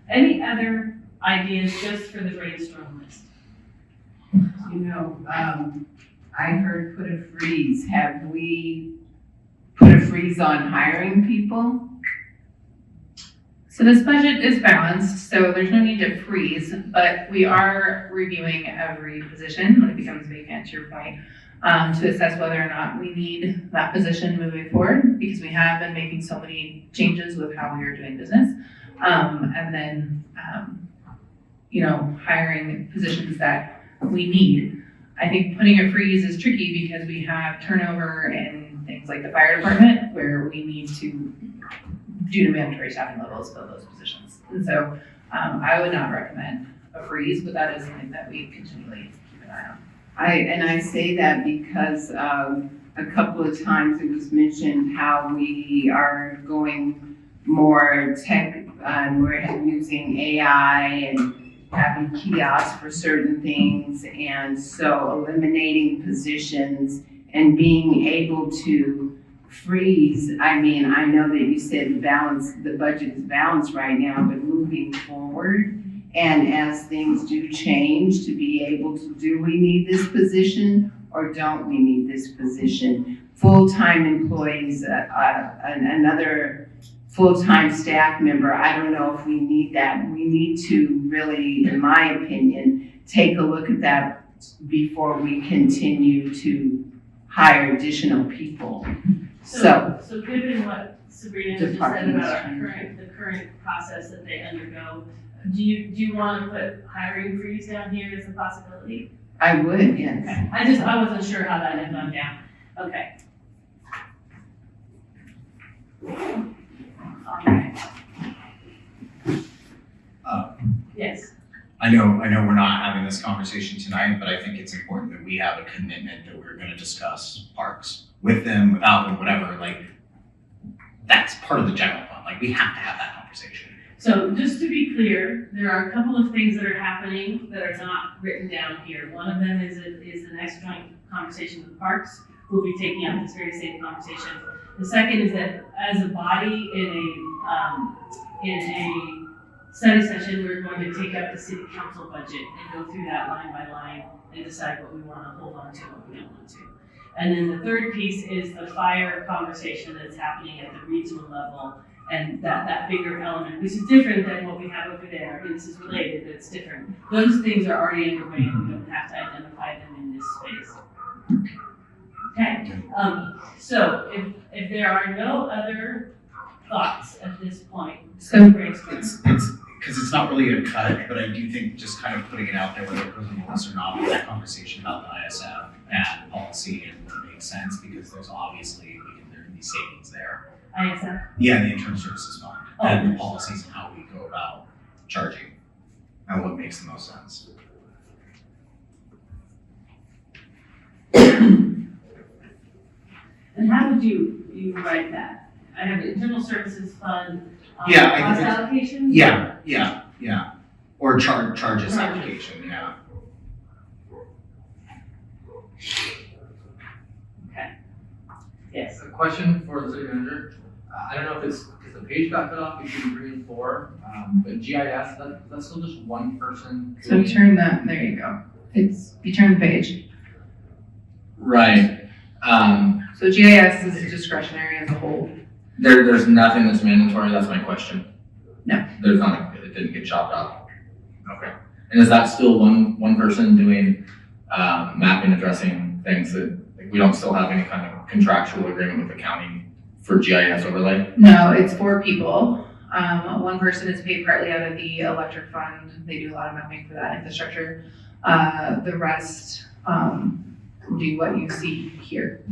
Any other ideas just for the brainstorm list? You know, I heard put a freeze. Have we put a freeze on hiring people? So this budget is balanced, so there's no need to freeze, but we are reviewing every position when it becomes vacant, to your point, to assess whether or not we need that position moving forward, because we have been making so many changes with how we are doing business. And then, hiring positions that we need. I think putting a freeze is tricky because we have turnover in things like the fire department where we need to, due to mandatory staffing levels, fill those positions. And so I would not recommend a freeze, but that is something that we continually keep an eye on. I say that because a couple of times it was mentioned how we are going more tech, we're using AI and having kiosks for certain things, and so eliminating positions and being able to freeze. I mean, I know that you said the budget is balanced right now, but moving forward, and as things do change, to be able to, do we need this position or don't we need this position? Full-time employees, another full-time staff member, I don't know if we need that. We need to really, in my opinion, take a look at that before we continue to hire additional people. So given what Sabrina just said about the current process that they undergo, do you want to put hiring freeze down here as a possibility? I would, yes. Okay. I wasn't sure how that had gone down. Okay. Okay. Yes. I know we're not having this conversation tonight, but I think it's important that we have a commitment that we're gonna discuss parks with them, without them, whatever, like, that's part of the general fund, like, we have to have that conversation. So just to be clear, there are a couple of things that are happening that are not written down here. One of them is the next joint conversation with parks. We'll be taking up this very same conversation. The second is that as a body in a study session, we're going to take up the city council budget and go through that line by line and decide what we want to hold on to and what we don't want to. And then the third piece is the fire conversation that's happening at the regional level, and that bigger element, which is different than what we have over there. I mean, this is related, but it's different. Those things are already underway and we don't have to identify them in this space. Okay, so if there are no other thoughts at this point, So It's because it's not really a cut, but I do think just kind of putting it out there, whether it goes on the list or not, with that conversation about the ISF and policy and what makes sense, because there's obviously, there can be savings there. ISF. Yeah, the internal services fund, and the policies and how we go about charging, and what makes the most sense. And how would you write that? I have internal services fund, Yeah, I cost think allocation? Yeah, or charges application, yeah. Okay. Yes. A question for the city manager. I don't know if it's because the page got cut off between 3 and 4, but GIS, that's still just one person. So turn that, there you go. You turn the page. Right. So GIS is discretionary as a whole. There's nothing that's mandatory, that's my question. No. There's not, it didn't get chopped off. Okay. And is that still one person doing, mapping, addressing things that, like, we don't still have any kind of contractual agreement with the county for GIS overlay? No, it's 4 people. One person is paid partly out of the electric fund. They do a lot of mapping for that infrastructure. The rest do what you see here.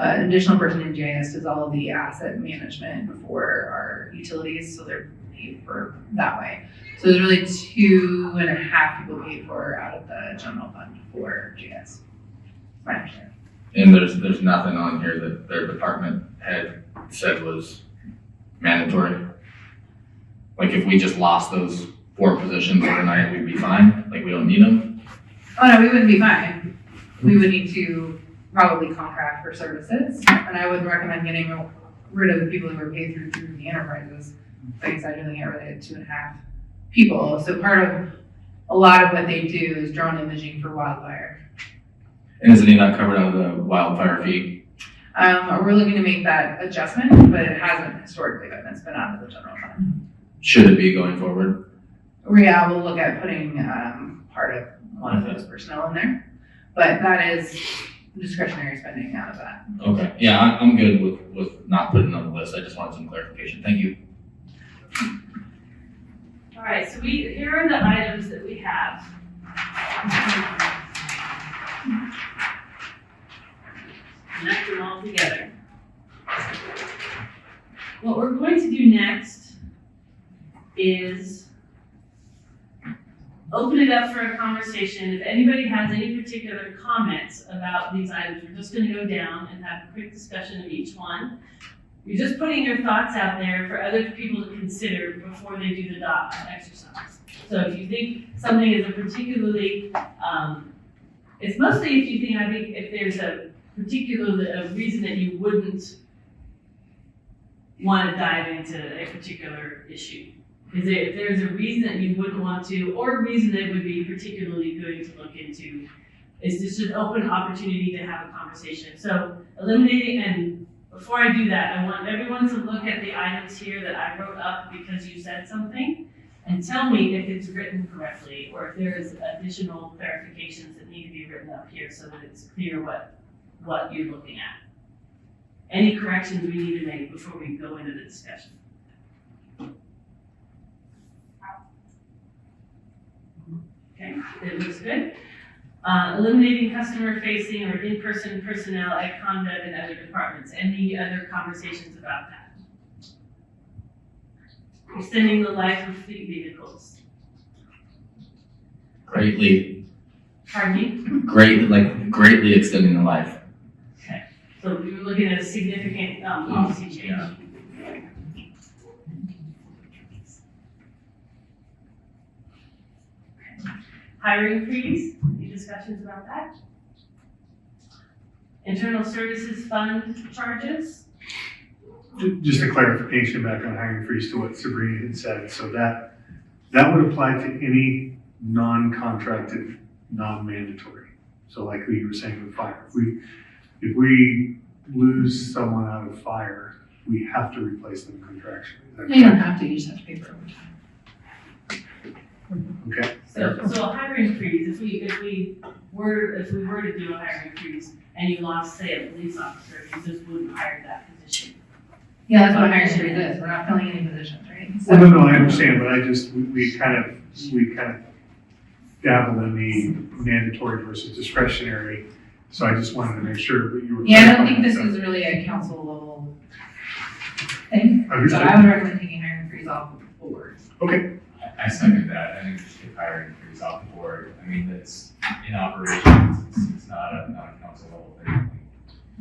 an additional person in GIS does all of the asset management for our utilities, so they're paid for that way. So there's really 2.5 people paid for out of the general fund for GIS. My understanding. And there's nothing on here that their department head said was mandatory. Like if we just lost those 4 positions overnight, we'd be fine, like we don't need them. Oh no, we wouldn't be fine. We would need to probably contract for services, and I would recommend getting rid of the people who are paid through the enterprises. Like I said, doing it rid of 2.5 people. So part of a lot of what they do is drone imaging for wildfire. And is any of that covered out of the wildfire fee? We're looking to make that adjustment, but it hasn't historically been. It's been out of the general fund. Should it be going forward? Yeah, we'll look at putting part of one of those personnel in there, but that is discretionary spending out of that. Okay, yeah, I'm good with not putting it on the list. I just wanted some clarification. Thank you. All right, so here are the items that we have. Connect them all together. What we're going to do next is open it up for a conversation. If anybody has any particular comments about these items, we're just gonna go down and have a quick discussion of each one. You're just putting your thoughts out there for other people to consider before they do the dot exercise. So if you think something is a particularly, it's mostly if you think, I think if there's a reason that you wouldn't want to dive into a particular issue. If there's a reason that you wouldn't want to, or a reason that would be particularly good to look into, is just an open opportunity to have a conversation. So eliminating, and before I do that, I want everyone to look at the items here that I wrote up because you said something, and tell me if it's written correctly, or if there's additional clarifications that need to be written up here so that it's clear what you're looking at. Any corrections we need to make before we go into the discussion. Okay, it looks good. Eliminating customer-facing or in-person personnel at Conduct and other departments. Any other conversations about that? Extending the life of fleet vehicles. Greatly extending the life. Okay, so we were looking at a significant policy change. Yeah. Hiring freeze, any discussions about that? Internal Services Fund charges? Just a clarification back on hiring freeze to what Sabrina had said. So that would apply to any non-contracted, non-mandatory. So like we were saying with fire, if we lose someone out of fire, we have to replace them contractually. Is that You don't correct? have to, you just have to pay for overtime. Okay. So a hiring freeze, if we were to do a hiring freeze and you lost, say, a police officer, you just wouldn't hire that position. Yeah, that's what a hiring freeze is. We're not filling any positions, right? So- Well, no, I understand, but we kind of dabble in the mandatory versus discretionary. So I just wanted to make sure that you were. Yeah, I don't think this is really a council level thing, so Understood. I would recommend taking hiring freeze off the board. Okay. I second that. I think just get hiring freeze off the board. I mean, it's in operations. It's not a council level thing.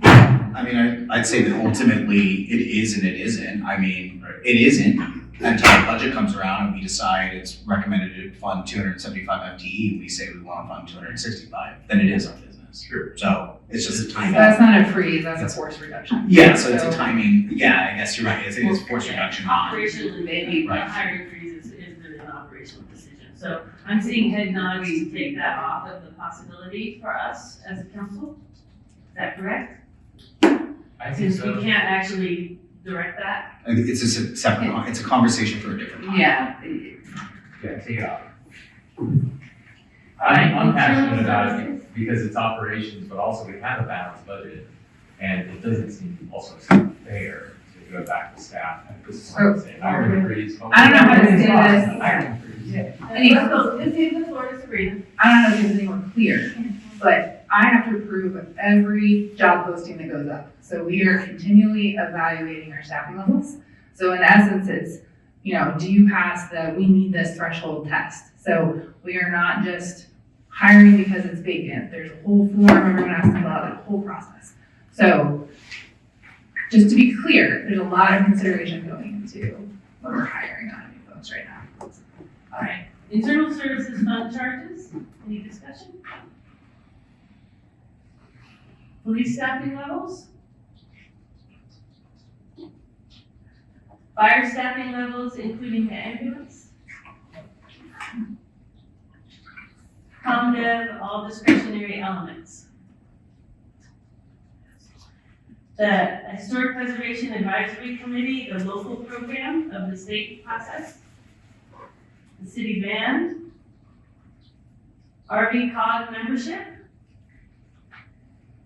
I mean, I'd say that ultimately it is and it isn't. I mean, it isn't until the budget comes around and we decide it's recommended to fund 275 FTE, and we say we want to fund 265, then it is our business. Sure. So it's just a So timing. that's not a freeze, that's a force reduction. Yeah, so it's a timing, yeah, I guess you're right, it's force reduction. Operationally, maybe Right. hiring freeze is really an operational decision. So I'm seeing head nods to take that off of the possibility for us as a council. Is that correct? I think Since we so. can't actually direct that. I think it's a separate, it's a conversation for a different time. Yeah. Yeah, take it off. I'm passionate about it because it's operations, but also we have a balanced budget. And it doesn't seem also fair to go back to staff. And this is what I'm saying. Hiring freeze. I don't know how to say this. Hiring freeze. Anyway, Let's give the floor to Sabrina. I don't know if this is any more clear, but I have to approve every job posting that goes up. So we are continually evaluating our staffing levels. So in essence, it's, do you pass the, we need this threshold test? So we are not just hiring because it's vacant. There's a whole form everyone has to fill out, a whole process. So just to be clear, there's a lot of consideration going into when we're hiring on new folks right now. All right, internal services fund charges, any discussion? Police staffing levels? Fire staffing levels, including the ambulance? ComDev, all discretionary elements. The Historic Preservation Advisory Committee, the local program of the state process. The city band. RV COG membership.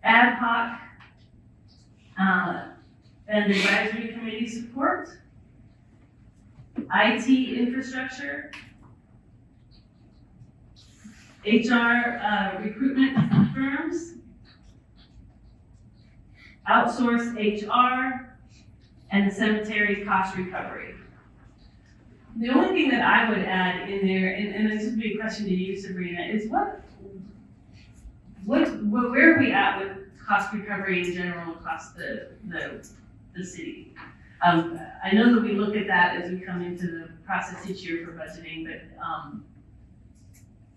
Ad hoc and advisory committee support. IT infrastructure. HR recruitment firms. Outsource HR, and the cemetery cost recovery. The only thing that I would add in there, and this would be a question to you, Sabrina, is where are we at with cost recovery in general across the city? I know that we look at that as we come into the process each year for budgeting, but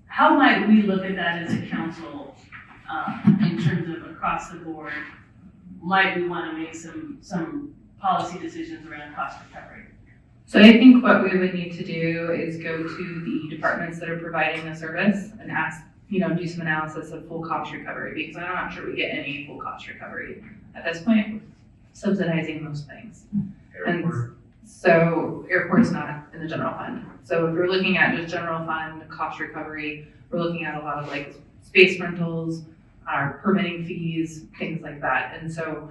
how might we look at that as a council in terms of across the board? Might we want to make some policy decisions around cost recovery? So I think what we would need to do is go to the departments that are providing the service and ask, do some analysis of full cost recovery, because I'm not sure we get any full cost recovery at this point, subsidizing most things. Airport. And so airport's not in the general fund. So if we're looking at just general fund cost recovery, we're looking at a lot of like space rentals, our permitting fees, things like that. And so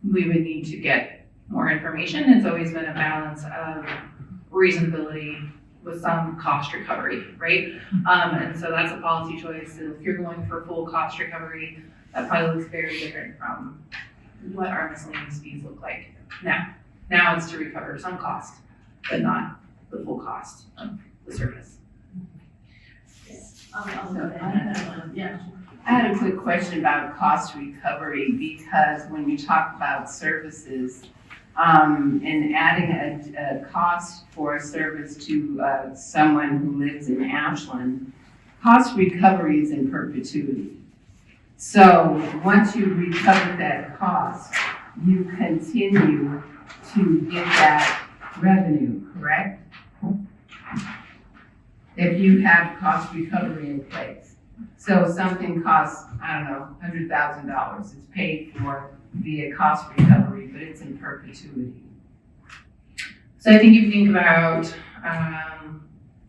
we would need to get more information. It's always been a balance of reasonability with some cost recovery, right? And so that's a policy choice. So if you're going for full cost recovery, that probably looks very different from what our miscellaneous fees look like now. Now it's to recover some cost, but not the full cost of the service. Yeah. I had a quick question about cost recovery, because when you talk about services, and adding a cost for a service to someone who lives in Ashland, cost recovery is in perpetuity. So once you recover that cost, you continue to get that revenue, correct? If you have cost recovery in place. So something costs, $100,000, it's paid for via cost recovery, but it's in perpetuity. So I think if you think about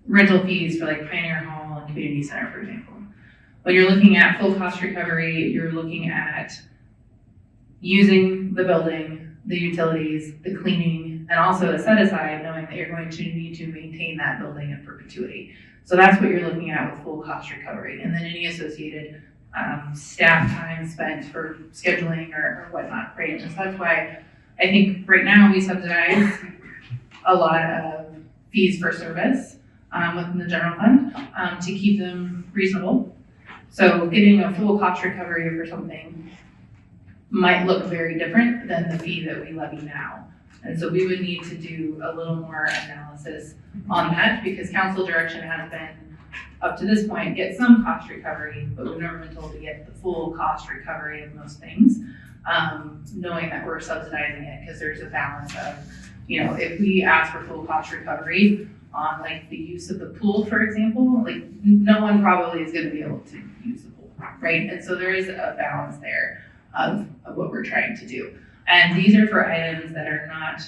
rental fees for like Pioneer Hall and Community Center, for example. When you're looking at full cost recovery, you're looking at using the building, the utilities, the cleaning, and also a set aside knowing that you're going to need to maintain that building in perpetuity. So that's what you're looking at with full cost recovery. And then any associated staff time spent for scheduling or whatnot, right? And so that's why I think right now we subsidize a lot of fees for service within the general fund to keep them reasonable. So getting a full cost recovery for something might look very different than the fee that we levy now. And so we would need to do a little more analysis on that, because council direction has been, up to this point, get some cost recovery, but we've never been told to get the full cost recovery of most things, knowing that we're subsidizing it, because there's a balance of, if we ask for full cost recovery on like the use of the pool, for example, like no one probably is gonna be able to use the pool, right? And so there is a balance there of what we're trying to do. And these are for items that are not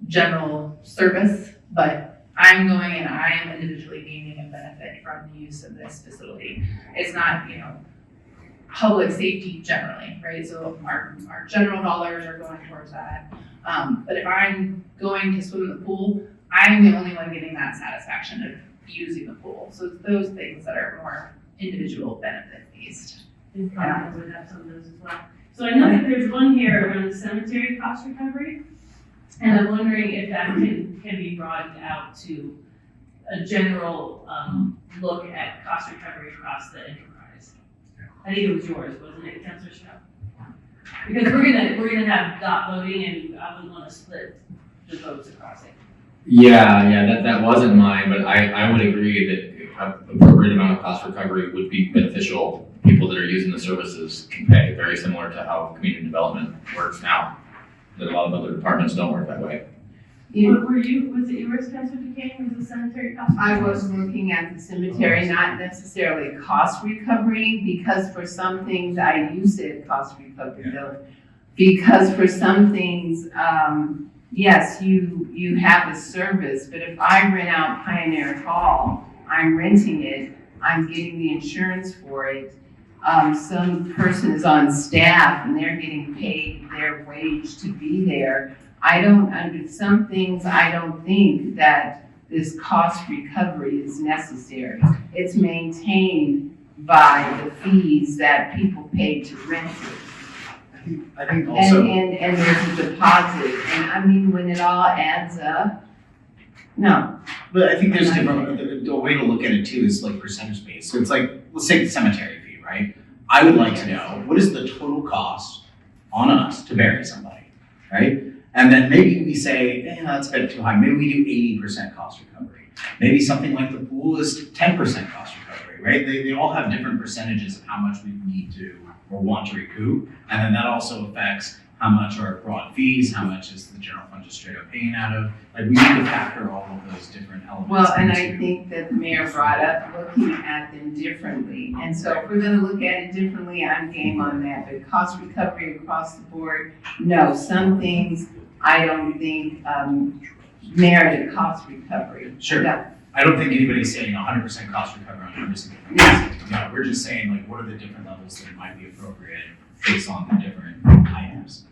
general service, but I'm going and I am individually gaining a benefit from the use of this facility. It's not, public safety generally, right? So our general dollars are going towards that. But if I'm going to swim in the pool, I'm the only one getting that satisfaction of using the pool. So it's those things that are more individual benefit based. And probably would have some of those as well. So I know that there's one here around the cemetery cost recovery, and I'm wondering if that can be broadened out to a general, look at cost recovery across the enterprise. I think it was yours, wasn't it, Councilor Stroud? Because we're gonna have dot voting, and I wouldn't wanna split the votes across it. Yeah, that wasn't mine, but I would agree that an appropriate amount of cost recovery would be beneficial. People that are using the services can pay, very similar to how community development works now. That a lot of other departments don't work that way. What were you, was it yours, Councilor Duquesne, was the cemetery cost? I was looking at the cemetery, not necessarily cost recovery, because for some things, you said cost recovery, Bill. Because for some things, yes, you have a service, but if I rent out Pioneer Hall, I'm renting it, I'm getting the insurance for it. Some person is on staff and they're getting paid their wage to be there. Some things I don't think that this cost recovery is necessary. It's maintained by the fees that people pay to rent it. I think also. And there's a deposit, and I mean, when it all adds up, no. But I think there's different, the way to look at it too is like percentage based. So it's like, let's take the cemetery fee, right? I would like to know, what is the total cost on us to bury somebody, right? And then maybe we say, that's a bit too high. Maybe we do 80% cost recovery. Maybe something like the pool is 10% cost recovery, right? They all have different percentages of how much we need to or want to recoup. And then that also affects how much are broad fees, how much is the general fund just straight up paying out of. Like, we need to factor all of those different elements. Well, and I into- think that the mayor brought up looking at them differently. And so if we're gonna look at it differently, I'm game on that. But cost recovery across the board, no. Some things I don't think merit a cost recovery. Sure. No. I don't think anybody's saying 100% cost recovery on every single thing. No, we're just saying, like, what are the different levels that might be appropriate based on the different items.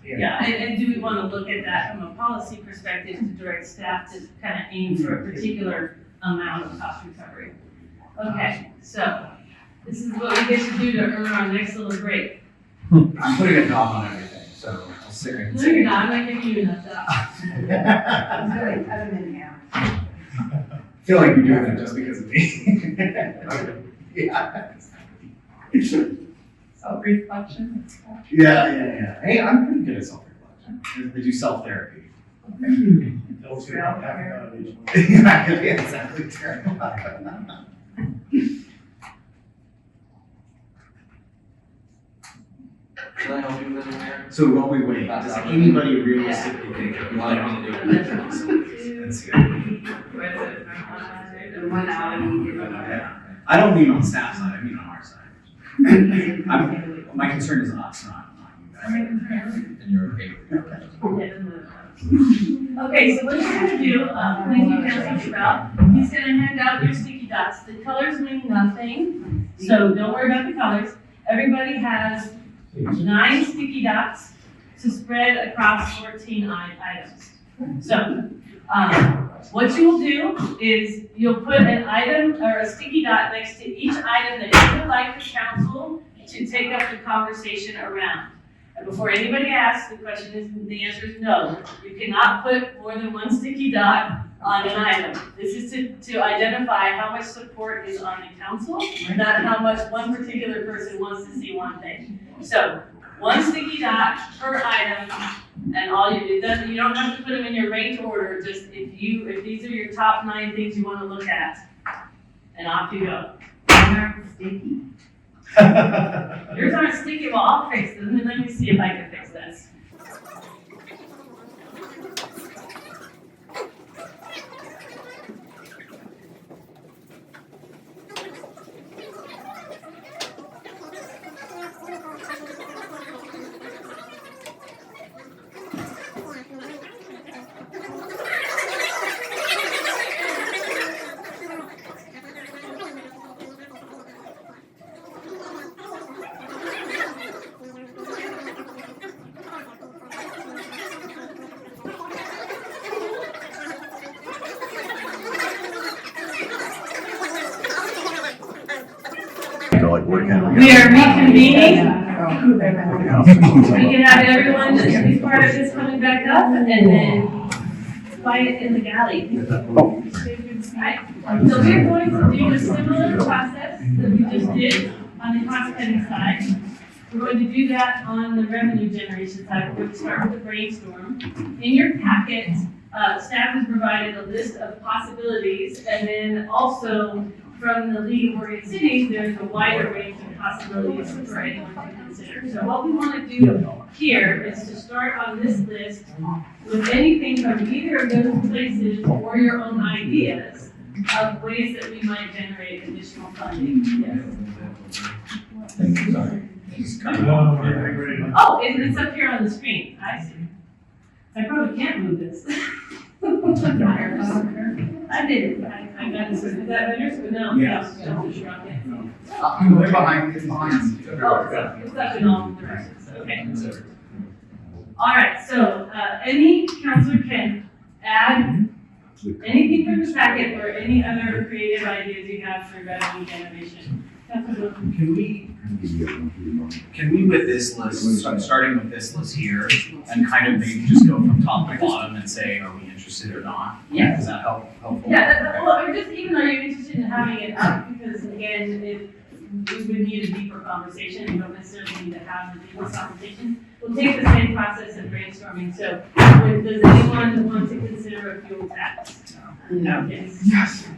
Yeah, and do we want to look at that from a policy perspective to direct staff to kind of aim for a particular amount of cost recovery? Okay, so this is what we get to do to earn our next little break. I'm putting a dot on everything, so I'll sit here and No, say. you're not, I'm not giving you enough dot. I'm gonna cut them in half. I feel like you're doing that just because of me. Yeah. Self-reflection. Yeah. Hey, I'm pretty good at self-reflection. I do self-therapy. Yeah, exactly. Can I help you with anything there? So while we wait, does anybody realistically think that we want to do it? Let's see. The 1 hour meeting. Yeah. I don't mean on staff side, I mean on our side. My concern is us, not you guys. And you're okay with that? Okay, so what you're gonna do, thank you, Councilor Sprout, he's gonna hand out your sticky dots. The colors mean nothing, so don't worry about the colors. Everybody has 9 sticky dots to spread across 14 items. So, what you will do is you'll put an item or a sticky dot next to each item that you would like the council to take up the conversation around. And before anybody asks, the answer is no. You cannot put more than 1 sticky dot on an item. This is to identify how much support is on the council, not how much one particular person wants to see one thing. So, 1 sticky dot per item, and you don't have to put them in your ranked order, just if these are your top 9 things you want to look at, and off you go. Sticky. Yours aren't sticky, well, I'll fix them, and let me see if I can fix this. work out. We are reconvening. We can have everyone that should be part of this coming back up and then quiet in the galley. Right. So we're going to do a similar process that we just did on the cost cutting side. We're going to do that on the revenue generation side. We're going to start with the brainstorm. In your packet, staff has provided a list of possibilities, and then also from the League of Oregon Cities, there's a wider range of possibilities for anyone to consider. So what we want to do here is to start on this list with anything from either of those places or your own ideas of ways that we might generate additional funding. Yes. Oh, it's up here on the screen. I see. I probably can't move this. I did. I got this. Is that better? No. Yes. Don't just rock it. They're behind, it's behind. Oh, it's up in all directions. Okay. All right. So any counselor can add anything from the packet or any other creative ideas you have for revenue generation. Can we with this list, so I'm starting with this list here, and kind of maybe just go from top to bottom and say, are we interested or not? Yeah. Is that helpful? Yeah, or just even though you're interested in having it up, because again, we would need a deeper conversation, you don't necessarily need to have the deepest conversation. We'll take the same process of brainstorming, so does anyone want to consider a fuel tax? No. Yes. Yes.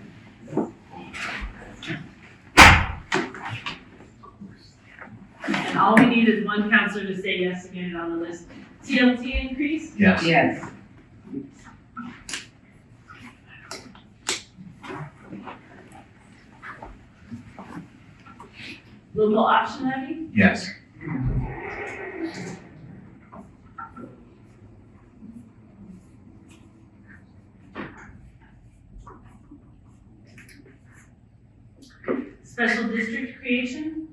And all we need is one counselor to say yes to get it on the list. TLT increase? Yes. Yes. Local option levy? Yes. Special district creation?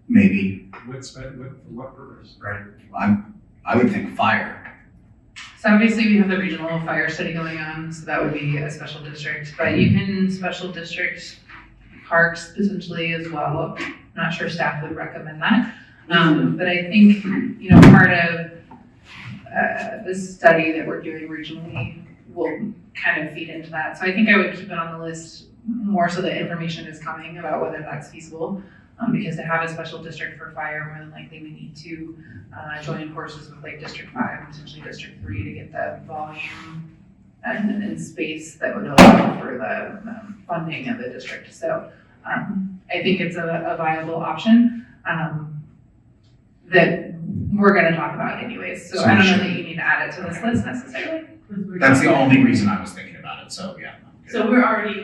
Maybe. What purpose? Right. I would think fire. So obviously we have the regional fire study going on, so that would be a special district, but you can special district parks potentially as well. I'm not sure staff would recommend that. But I think, part of the study that we're doing regionally will kind of feed into that. So I think I would keep it on the list more so that information is coming about whether that's feasible. Because to have a special district for fire, more than likely we need to join forces with like District 5 and potentially District 3 to get the volume and space that would allow for the funding of the district. So I think it's a viable option that we're going to talk about anyways. So I don't know that you need to add it to this list necessarily. That's the only reason I was thinking about it, so yeah. So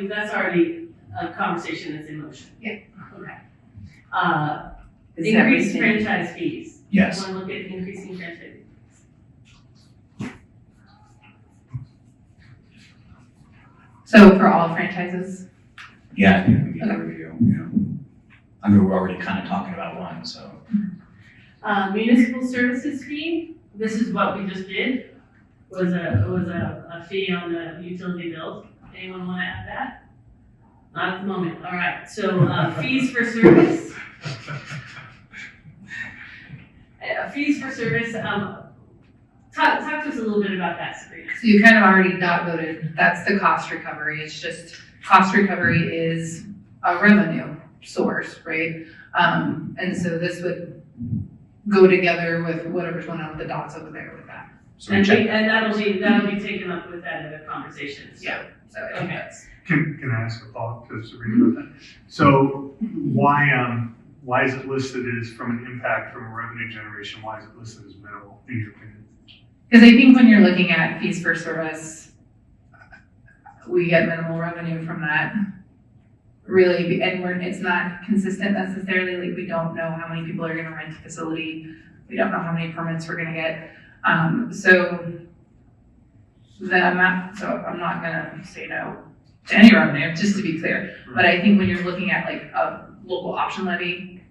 that's already a conversation that's in motion. Yeah. Okay. Is Increased everything- franchise fees. Yes. Want to look at increasing franchise fees? So for all franchises, Yeah, I think we need to review, I mean, we're already kind of talking about one, so. Municipal services fee, this is what we just did, was a fee on the utility bills. Anyone want to add that? Not at the moment, all right, so fees for service. Fees for service, talk to us a little bit about that, Sabrina. so you kind of already got voted, that's the cost recovery. It's just cost recovery is a revenue source, right? And so this would go together with whatever's going on with the dots over there with that. So we And check. that'll be taken up with that in the conversations. Yeah. So I think Okay. that's. Can I ask a thought to Sabrina about that? So why is it listed as from an impact from a revenue generation? Why is it listed as minimal in your opinion? Because I think when you're looking at fees for service, we get minimal revenue from that. Really, and it's not consistent necessarily, like we don't know how many people are gonna rent a facility. We don't know how many permits we're gonna get. So I'm not gonna say no to any revenue, just to be clear. But I think when you're looking at like a local option levy,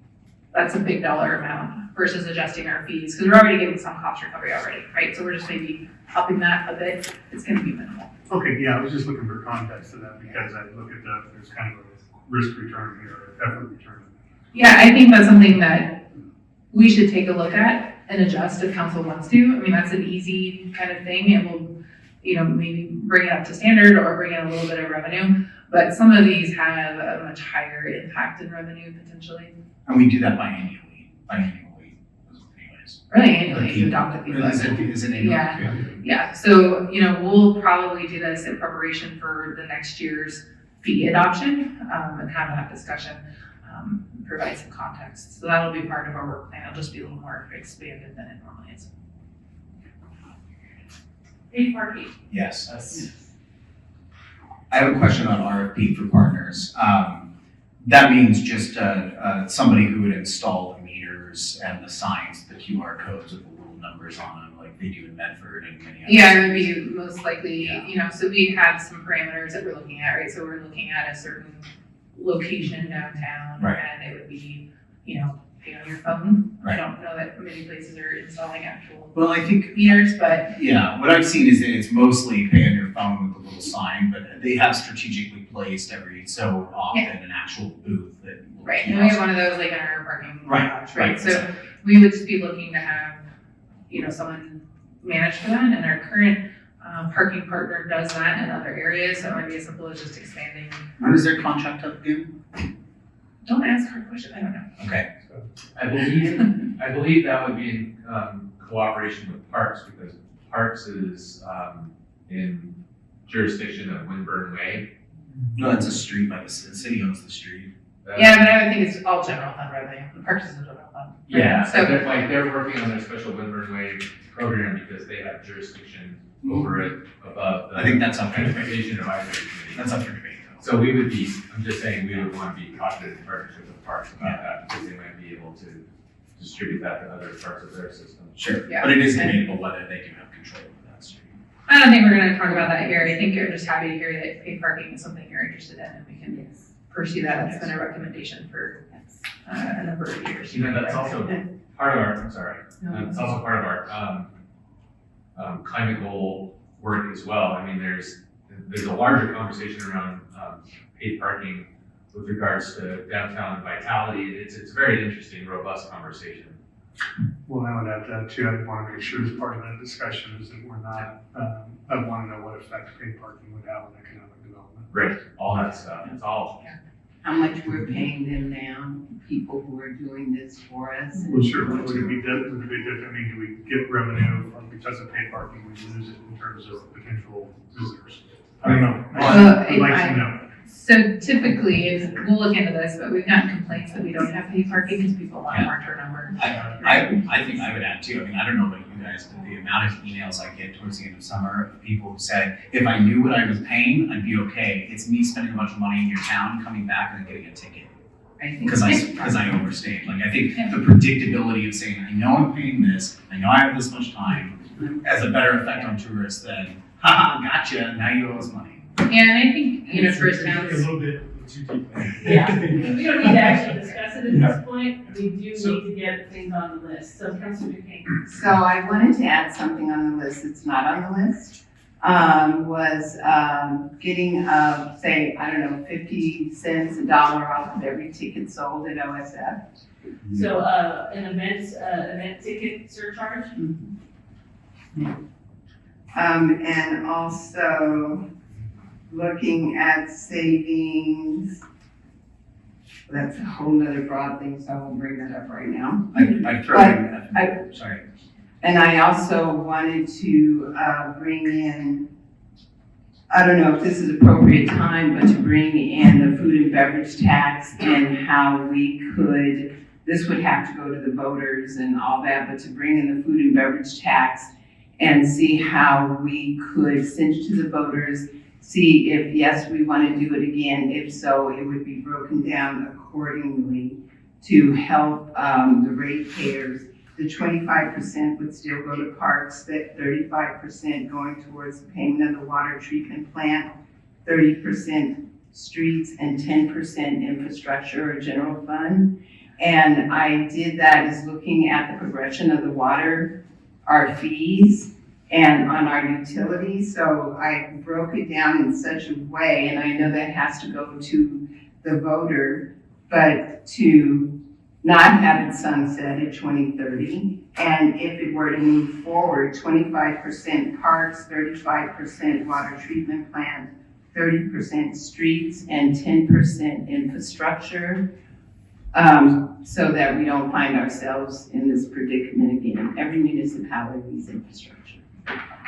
that's a big dollar amount versus adjusting our fees, because we're already getting some cost recovery already, right? So we're just maybe upping that a bit, it's gonna be minimal. Okay, yeah, I was just looking for context to that because I look at that, there's kind of a risk return here, or effort return. Yeah, I think that's something that we should take a look at and adjust if council wants to. I mean, that's an easy kind of thing. It will, maybe bring it up to standard or bring in a little bit of revenue. But some of these have a much higher impact in revenue potentially. And we do that biannually, anyways. Really annually, you adopt a fee levy. Is it annual? Yeah. Yeah, so, we'll probably do this in preparation for the next year's fee adoption, and have that discussion, provide some context. So that'll be part of our work plan. It'll just be a little more expanded than it normally is. Paid parking. Yes. I have a question on RFP for partners. That means just somebody who would install the meters and the signs, the QR codes with the little numbers on them, like they do in Medford and many others. Yeah, it would be most likely, so we have some parameters that we're looking at, right? So we're looking at a certain location downtown. Right. And it would be, pay on your phone. I Right. don't know that many places are installing actual Well, I think, meters, but yeah, what I've seen is that it's mostly pay on your phone with a little sign, but they have strategically placed every so often an actual booth that. right, and we have one of those like in our parking Right, garage, right, right? So we would just be looking to have, someone manage for that, and our current parking partner does that in other areas, so it might be as simple as just expanding. When is their contract up again? Don't ask hard questions, I don't know. Okay. I believe that would be in cooperation with Parks, because Parks is in jurisdiction of Winburn Way. No, it's a street by the city owns the street. Yeah, but I would think it's all general fund revenue, the parks is a general fund. Yeah, So- so they're working on their special Winburn Way program because they have jurisdiction over it above the I think that's up for debate. Transportation Advisory Committee. That's up for debate though. So we would be, I'm just saying, we would want to be cautious in partnership with Parks about that, because they might be able to distribute that to other parts of their system. Sure, Yeah. but it is debatable whether they do have control over that street. I don't think we're gonna talk about that here, I think you're just happy to hear that paid parking is something you're interested in, and we can pursue that, it's been a recommendation for a number of years. That's also part of our, I'm sorry, it's also part of our climate goal work as well. I mean, there's a larger conversation around paid parking with regards to downtown vitality. It's a very interesting, robust conversation. Well, I would add that too. I want to make sure as part of that discussion is that we're not, I want to know what effect paid parking would have on economic development. Right, all that stuff. It's all. How much we're paying them now, people who are doing this for us. Well, sure, but would it be different? I mean, do we get revenue or because of paid parking, we lose it in terms of potential visitors? I don't know. I'd like to know. So typically, we'll look into this, but we've gotten complaints that we don't have paid parking because people want to mark our number. I think I would add too, I mean, I don't know about you guys, but the amount of emails I get towards the end of summer of people who say, if I knew what I was paying, I'd be okay. It's me spending a bunch of money in your town, coming back and then getting a ticket. I think. Because I overstayed. Like, I think the predictability of saying, I know I'm paying this, I know I have this much time, has a better effect on tourists than, haha, gotcha, now you owe us money. Yeah, and I think, tourist A towns, little bit too deep. Yeah, we don't need to actually discuss it at this point, we do need to get things on the list, so Councilor Duquesne. So I wanted to add something on the list that's not on the list. Was getting, say, I don't know, 50 cents, $1 off of every ticket sold at OSF. So, an event ticket surcharge? And also looking at savings. That's a whole nother broad thing, so I won't bring that up right now. I throw in, sorry. And I also wanted to bring in, I don't know if this is appropriate time, but to bring in the food and beverage tax and how we could, this would have to go to the voters and all that, but to bring in the food and beverage tax and see how we could send it to the voters, see if, yes, we want to do it again. If so, it would be broken down accordingly to help the ratepayers. The 25% would still go to parks, that 35% going towards the payment of the water treatment plant, 30% streets, and 10% infrastructure or general fund. And I did that as looking at the progression of the water, our fees, and on our utilities. So I broke it down in such a way, and I know that has to go to the voter, but to not have it sunset at 2030. And if it were to move forward, 25% parks, 35% water treatment plant, 30% streets, and 10% infrastructure, so that we don't find ourselves in this predicament again. Every municipality needs infrastructure.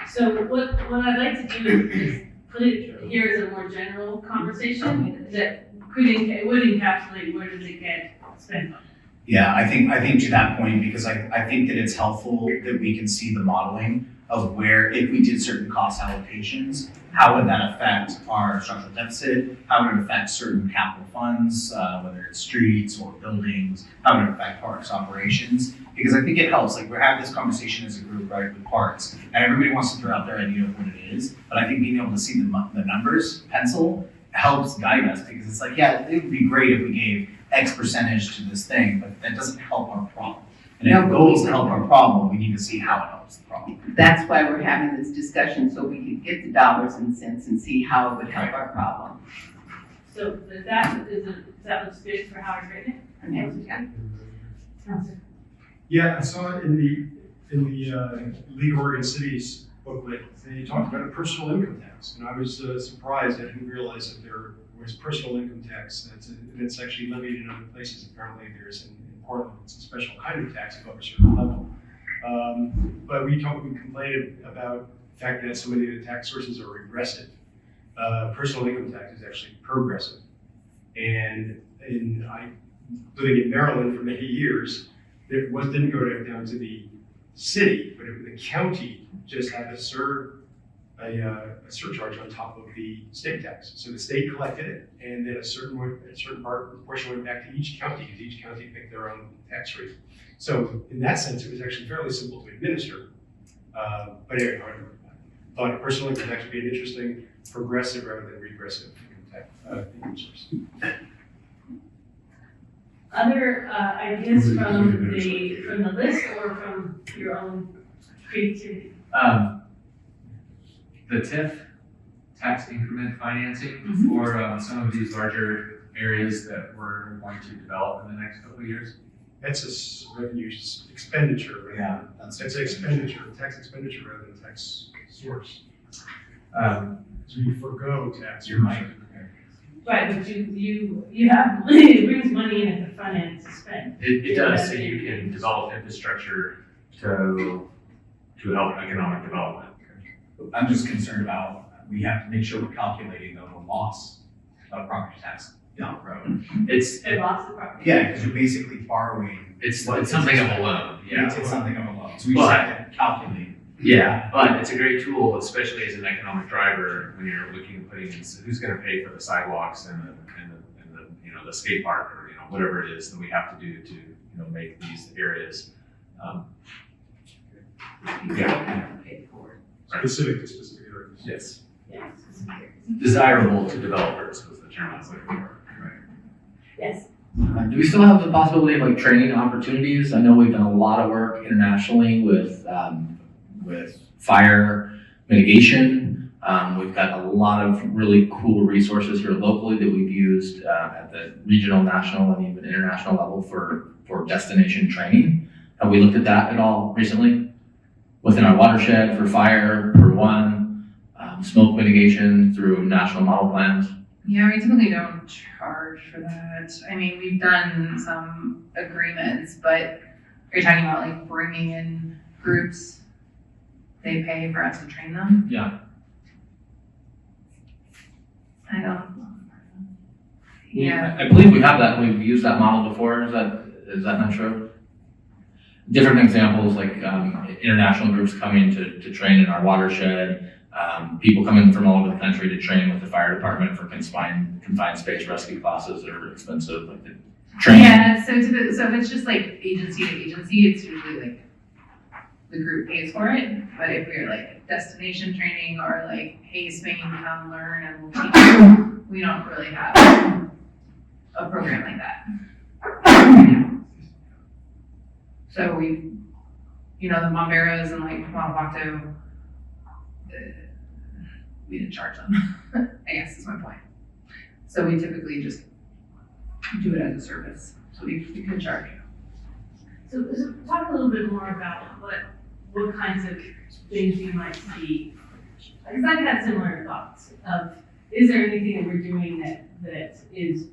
So what I'd like to do is put it here as a more general conversation that it would encapsulate where does it get spent on. Yeah, I think to that point, because I think that it's helpful that we can see the modeling of where, if we did certain cost allocations, how would that affect our structural deficit? How would it affect certain capital funds, whether it's streets or buildings? How would it affect parks operations? Because I think it helps, like we're having this conversation as a group, right, with parks, and everybody wants to throw out their idea of what it is, but I think being able to see the numbers pencil helps guide us, because it's like, yeah, it would be great if we gave X percentage to this thing, but that doesn't help our problem. And if the goal is to help our problem, we need to see how it helps the problem. That's why we're having this discussion, so we can get the dollars and cents and see how it would help our problem. So that looks good for how I written it? Okay. Yeah, I saw it in the League of Oregon Cities booklet. They talked about a personal income tax, and I was surprised. I didn't realize that there was personal income tax that's actually levied in other places. Apparently, there's in Portland, it's a special kind of tax above a certain level. But we complained about the fact that so many of the tax sources are regressive. Personal income tax is actually progressive, and I living in Maryland for many years. Didn't go down to the city, but the county just had a surcharge on top of the state tax. So the state collected it, and then a certain portion went back to each county, because each county picked their own tax rate. So in that sense, it was actually fairly simple to administer. But anyway, I thought a personal income tax would be an interesting progressive rather than regressive income source. Other ideas from the list or from your own creativity? The TIF, tax increment financing for some of these larger areas that we're going to develop in the next couple of years. That's a revenue expenditure. Right? Yeah, that's an expenditure, tax expenditure rather than tax source. So you forego tax. You're right. Right, but you have, it brings money in at the front end to spend. It does, so you can develop infrastructure to help economic development. I'm just concerned about, we have to make sure we're calculating the loss of property tax down the road. It's Lots of property. Yeah, because you're basically borrowing. it's something of a loan, yeah. It's something of a loan, so we just have to calculate. Yeah, but it's a great tool, especially as an economic driver, when you're looking at putting in, who's gonna pay for the sidewalks and the the skate park, or whatever it is that we have to do to make these areas. Specific to specific areas. Yes. Yes. Desirable to developers was the term I was looking for. Yes. Do we still have the possibility of training opportunities? I know we've done a lot of work internationally with fire mitigation. We've got a lot of really cool resources here locally that we've used at the regional, national, and even international level for destination training. Have we looked at that at all recently? Within our watershed for fire, for smoke mitigation through national model plans? Yeah, we typically don't charge for that. I mean, we've done some agreements, but are you talking about bringing in groups? They pay for us to train them? Yeah. I don't. Yeah. I believe we have that. We've used that model before. Is that not true? Different examples international groups coming to train in our watershed. People coming from all over the country to train with the fire department for confined space rescue classes that are expensive. The training. Yeah. So if it's just agency to agency, it's usually the group pays for it. But if we're destination training or hey, Spain, come learn and we'll teach you, we don't really have a program like that. So we, the Momberos and Guanajuato, we didn't charge them, I guess is my point. So we typically just do it as a service, so we can charge. So talk a little bit more about what kinds of things you might see. Because I've had similar thoughts of, is there anything that we're doing that is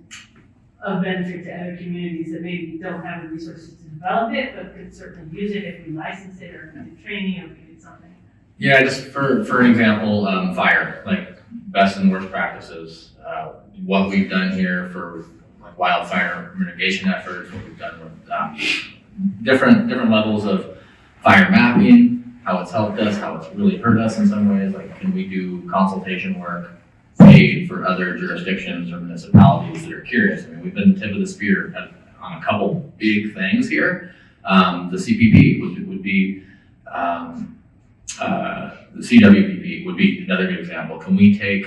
of benefit to other communities that maybe don't have the resources to develop it, but could certainly use it if we license it, or if we did training, or if we did something? Yeah, just for an example, fire, like best and worst practices. What we've done here for like wildfire mitigation efforts, what we've done with different levels of fire mapping, how it's helped us, how it's really hurt us in some ways. Like, can we do consultation work paid for other jurisdictions or municipalities that are curious? I mean, we've been the tip of the spear on a couple big things here. The CPP would be the CWPP would be another good example. Can we take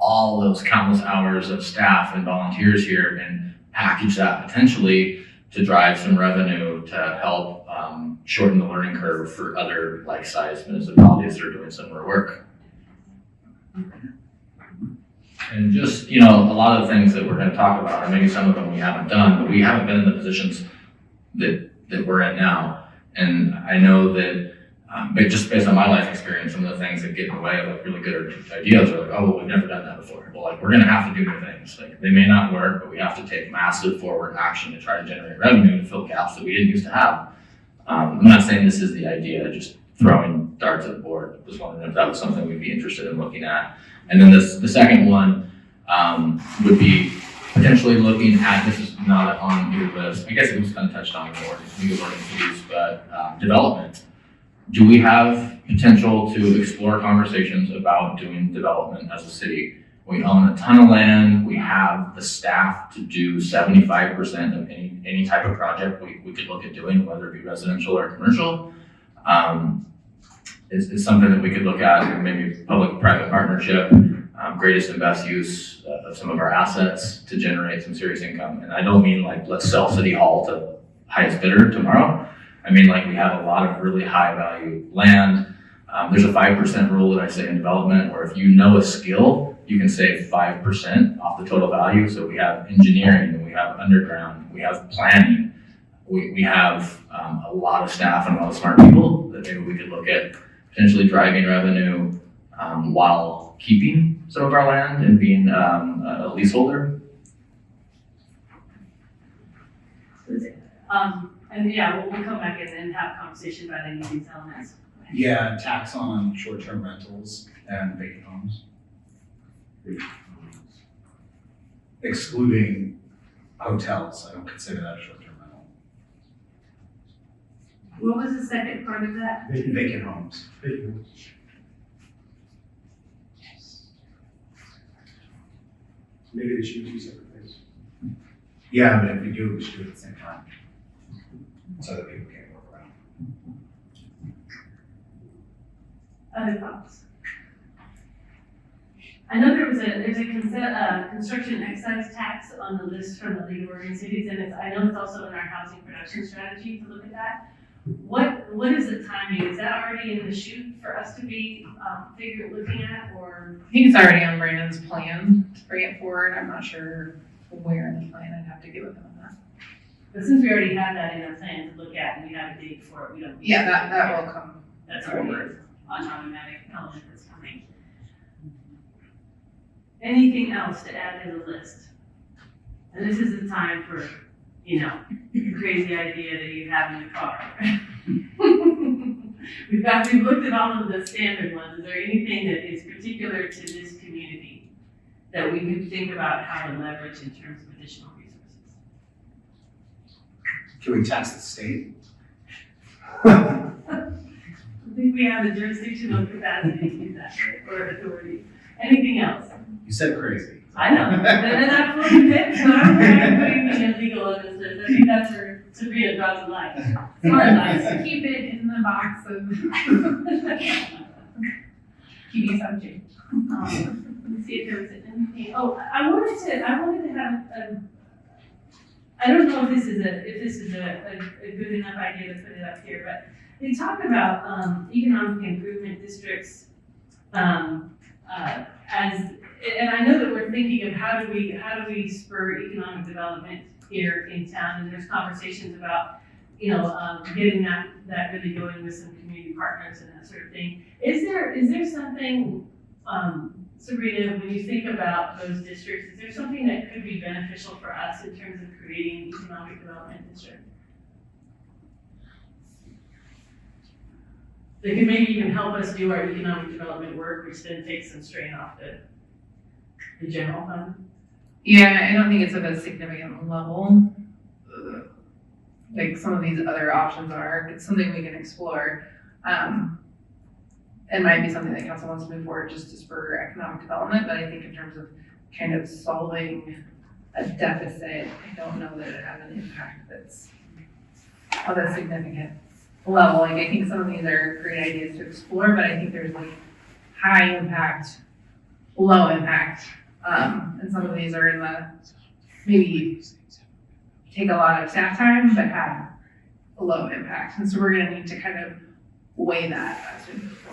all those countless hours of staff and volunteers here and package that potentially to drive some revenue to help shorten the learning curve for other like-sized municipalities that are doing similar work? And just, a lot of the things that we're going to talk about, or maybe some of them we haven't done, but we haven't been in the positions that we're in now. And I know that but just based on my life experience, some of the things that get in the way of like really good ideas are like, oh, well, we've never done that before. Well, like, we're going to have to do new things. Like, they may not work, but we have to take massive forward action to try to generate revenue to fill gaps that we didn't used to have. I'm not saying this is the idea, just throwing darts at the board. Just wondering if that was something we'd be interested in looking at. And then the second one would be potentially looking at, this is not on your list, I guess it was kind of touched on more, legal cities, but development. Do we have potential to explore conversations about doing development as a city? We own a ton of land. We have the staff to do 75% of any type of project we could look at doing, whether it be residential or commercial. It's something that we could look at, maybe public-private partnership, greatest and best use of some of our assets to generate some serious income. And I don't mean like, let's sell City Hall to highest bidder tomorrow. I mean, like, we have a lot of really high value land. There's a 5% rule that I say in development, where if you know a skill, you can save 5% off the total value. So we have engineering, we have underground, we have planning, we have a lot of staff and a lot of smart people that maybe we could look at potentially driving revenue while keeping some of our land and being a leaseholder. And yeah, we'll come back and have a conversation about any of these elements. Yeah, tax on short-term rentals and vacant homes. Excluding hotels, I don't consider that a short-term rental. What was the second part of that? Vacant homes. Maybe they should do separate things. Yeah, but if we do, we should do it at the same time, so that people can't work around. Other thoughts? I know there's a construction excise tax on the list from the League of Oregon Cities, and I know it's also in our housing production strategy to look at that. What is the timing? Is that already in the chute for us to be looking at, or? I think it's already on Brandon's plan to bring it forward. I'm not sure where in the plan. I'd have to get with him on that. But since we already have that in our plan to look at, and we have a date for it, we don't. Yeah, that will come. That's already an automatic element that's coming. Anything else to add to the list? And this is the time for, the crazy idea that you have in the car. We've looked at all of the standard ones. Is there anything that is particular to this community that we could think about how to leverage in terms of additional resources? Can we tax the state? I think we have the jurisdictional capacity to do that, right? Or authority. Anything else? You said crazy. I know. And I'm fully fit, so I'm putting me in legal on this list. I think that's where Sabrina draws the line. Smart line. Keep it in the box of keeping subject. Let's see if there was anything. Oh, I wanted to have I don't know if this is a good enough idea to put it up here, but they talk about economic improvement districts as and I know that we're thinking of how do we spur economic development here in town, and there's conversations about, getting that really going with some community partners and that sort of thing. Is there something, Sabrina, when you think about those districts, is there something that could be beneficial for us in terms of creating an economic development district? That could maybe even help us do our economic development work, which then takes some strain off the general fund? Yeah, I don't think it's of a significant level, like some of these other options are. It's something we can explore. It might be something that council wants to move forward just to spur economic development, but I think in terms of kind of solving a deficit, I don't know that it has an impact that's of a significant level. Like, I think some of these are great ideas to explore, but I think there's like high impact, low impact, and some of these are in the maybe take a lot of staff time, but have a low impact. And so we're gonna need to kind of weigh that as we move forward.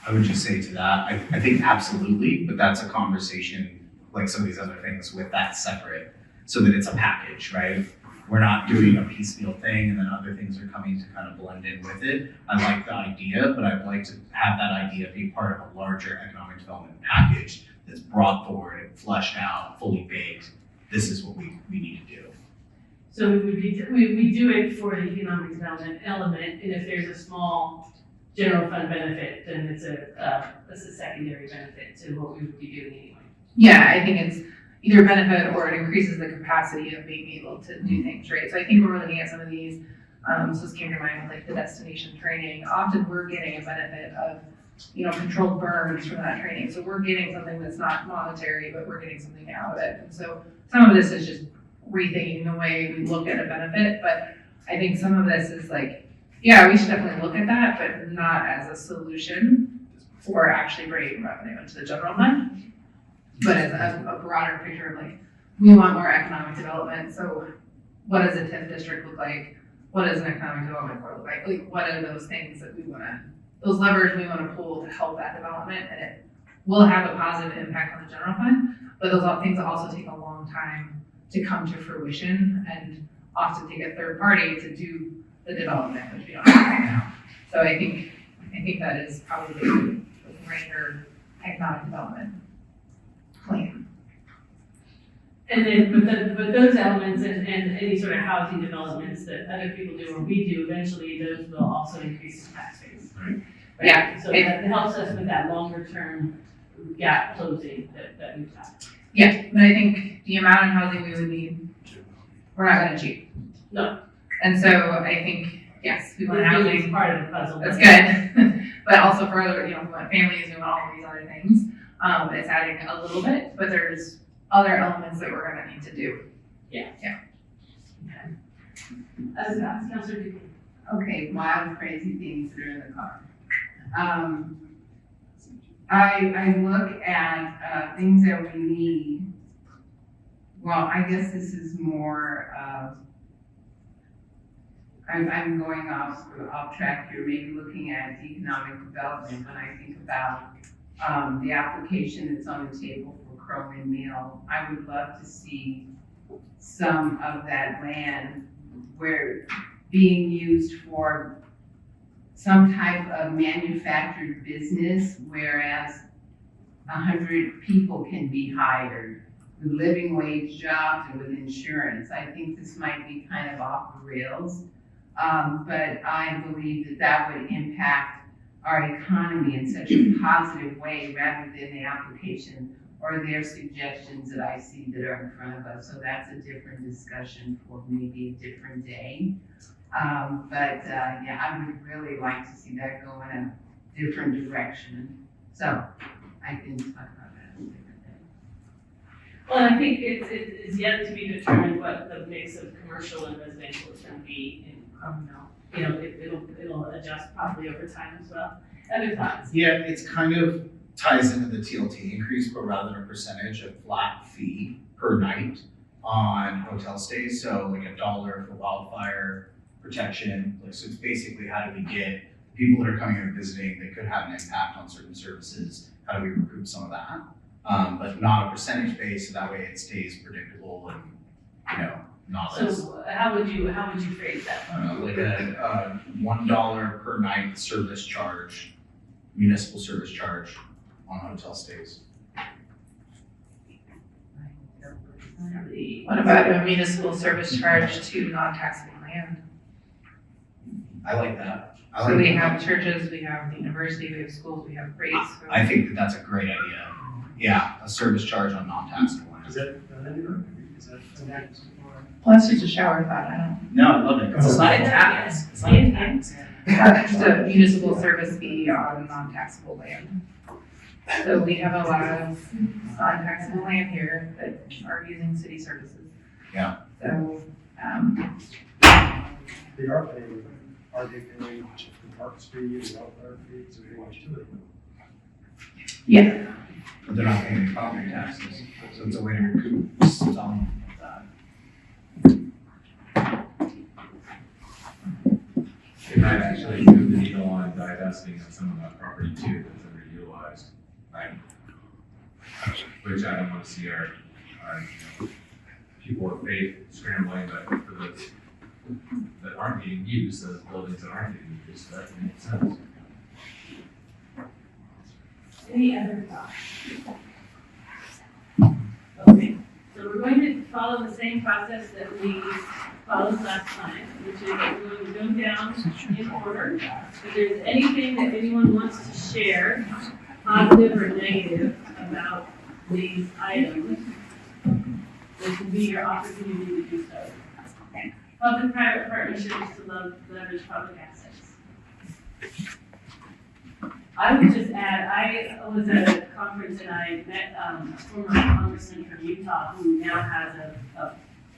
I would just say to that, I think absolutely, but that's a conversation like some of these other things with that separate, so that it's a package, right? We're not doing a piecemeal thing and then other things are coming to kind of blend in with it. I like the idea, but I'd like to have that idea be part of a larger economic development package that's brought forward and fleshed out, fully baked. This is what we need to do. So we do it for the economic development element, and if there's a small general fund benefit, then it's a secondary benefit to what we would be doing anyway. Yeah, I think it's either benefit or it increases the capacity of being able to do things, right? So I think when we're looking at some of these, so this came to mind with like the destination training, often we're getting a benefit of, controlled burns from that training. So we're getting something that's not monetary, but we're getting something out of it. And so some of this is just rethinking the way we look at a benefit, but I think some of this is like, yeah, we should definitely look at that, but not as a solution for actually bringing revenue into the general fund, but as a broader picture of like, we want more economic development. So what does a TIF district look like? What does an economic development board look like? Like, what are those things that we those levers we want to pull to help that development? And it will have a positive impact on the general fund, but those things also take a long time to come to fruition and often take a third party to do the development, which we don't have right now. So I think that is probably the greater economic development plan. And then, but those elements and any sort of housing developments that other people do or we do, eventually those will also increase the tax base. Right? Yeah. So that helps us with that longer term gap closing that we've got. Yeah, but I think the amount of housing we would need, we're not gonna achieve. No. And so I think, yes, we want housing. It's part of the puzzle. That's good. But also for other, we want families, we want all of these other things. It's adding a little bit, but there's other elements that we're gonna need to do. Yeah. Yeah. Okay. Councilor Dugan. Okay, wild, crazy things that are in the car. I look at things that we need. Well, I guess this is more of, I'm going off track here, maybe looking at economic development when I think about the application that's on the table for Cronin Mill. I would love to see some of that land where being used for some type of manufactured business, whereas 100 people can be hired with living wage jobs and with insurance. I think this might be kind of off the rails, but I believe that would impact our economy in such a positive way rather than the application or their suggestions that I see that are in front of us. So that's a different discussion for maybe a different day. Yeah, I would really like to see that go in a different direction. So I can talk about that a different day. Well, I think it's yet to be determined what the mix of commercial and residential is going to be in Cronin Mill. It'll adjust probably over time as well. Other thoughts? Yeah, it's kind of ties into the TLT increase, but rather than a percentage, a flat fee per night on hotel stays. So like $1 for wildfire protection. Like, so it's basically how do we get people that are coming and visiting that could have an impact on certain services, how do we recoup some of that? But not a percentage base, so that way it stays predictable and, not as, So how would you phrase that? like a $1 per night service charge, municipal service charge on hotel stays. What about a municipal service charge to non-taxable land? I like that. I So like we that. have churches, we have the university, we have schools, we have rates. I think that that's a great idea. Yeah, a service charge on non-taxable land. Is that an Well, that's just a shower thought, I don't. No, I love it. It's not a tax. It's not a tax. It's just a municipal service fee on non-taxable land. So we have a lot of non-taxable land here that are using city services. Yeah. So, They are paying, are they paying the parks fee, the welfare fee, so they want to do it? yeah, But they're not paying any property taxes, so it's a way to recoup some of that. It might actually move the needle on divesting of some of that property too that's underutilized. Right. Which I don't want to see our people of faith scrambling, but for those that aren't being used, those buildings that aren't being used, so that makes sense. Any other thoughts? Okay, so we're going to follow the same process that we followed last time, which is we're going to go down in order. If there's anything that anyone wants to share, positive or negative, about these items, this will be your opportunity to do so. Public-private partnerships to leverage public assets. I would just add, I was at a conference and I met a former congressman from Utah who now has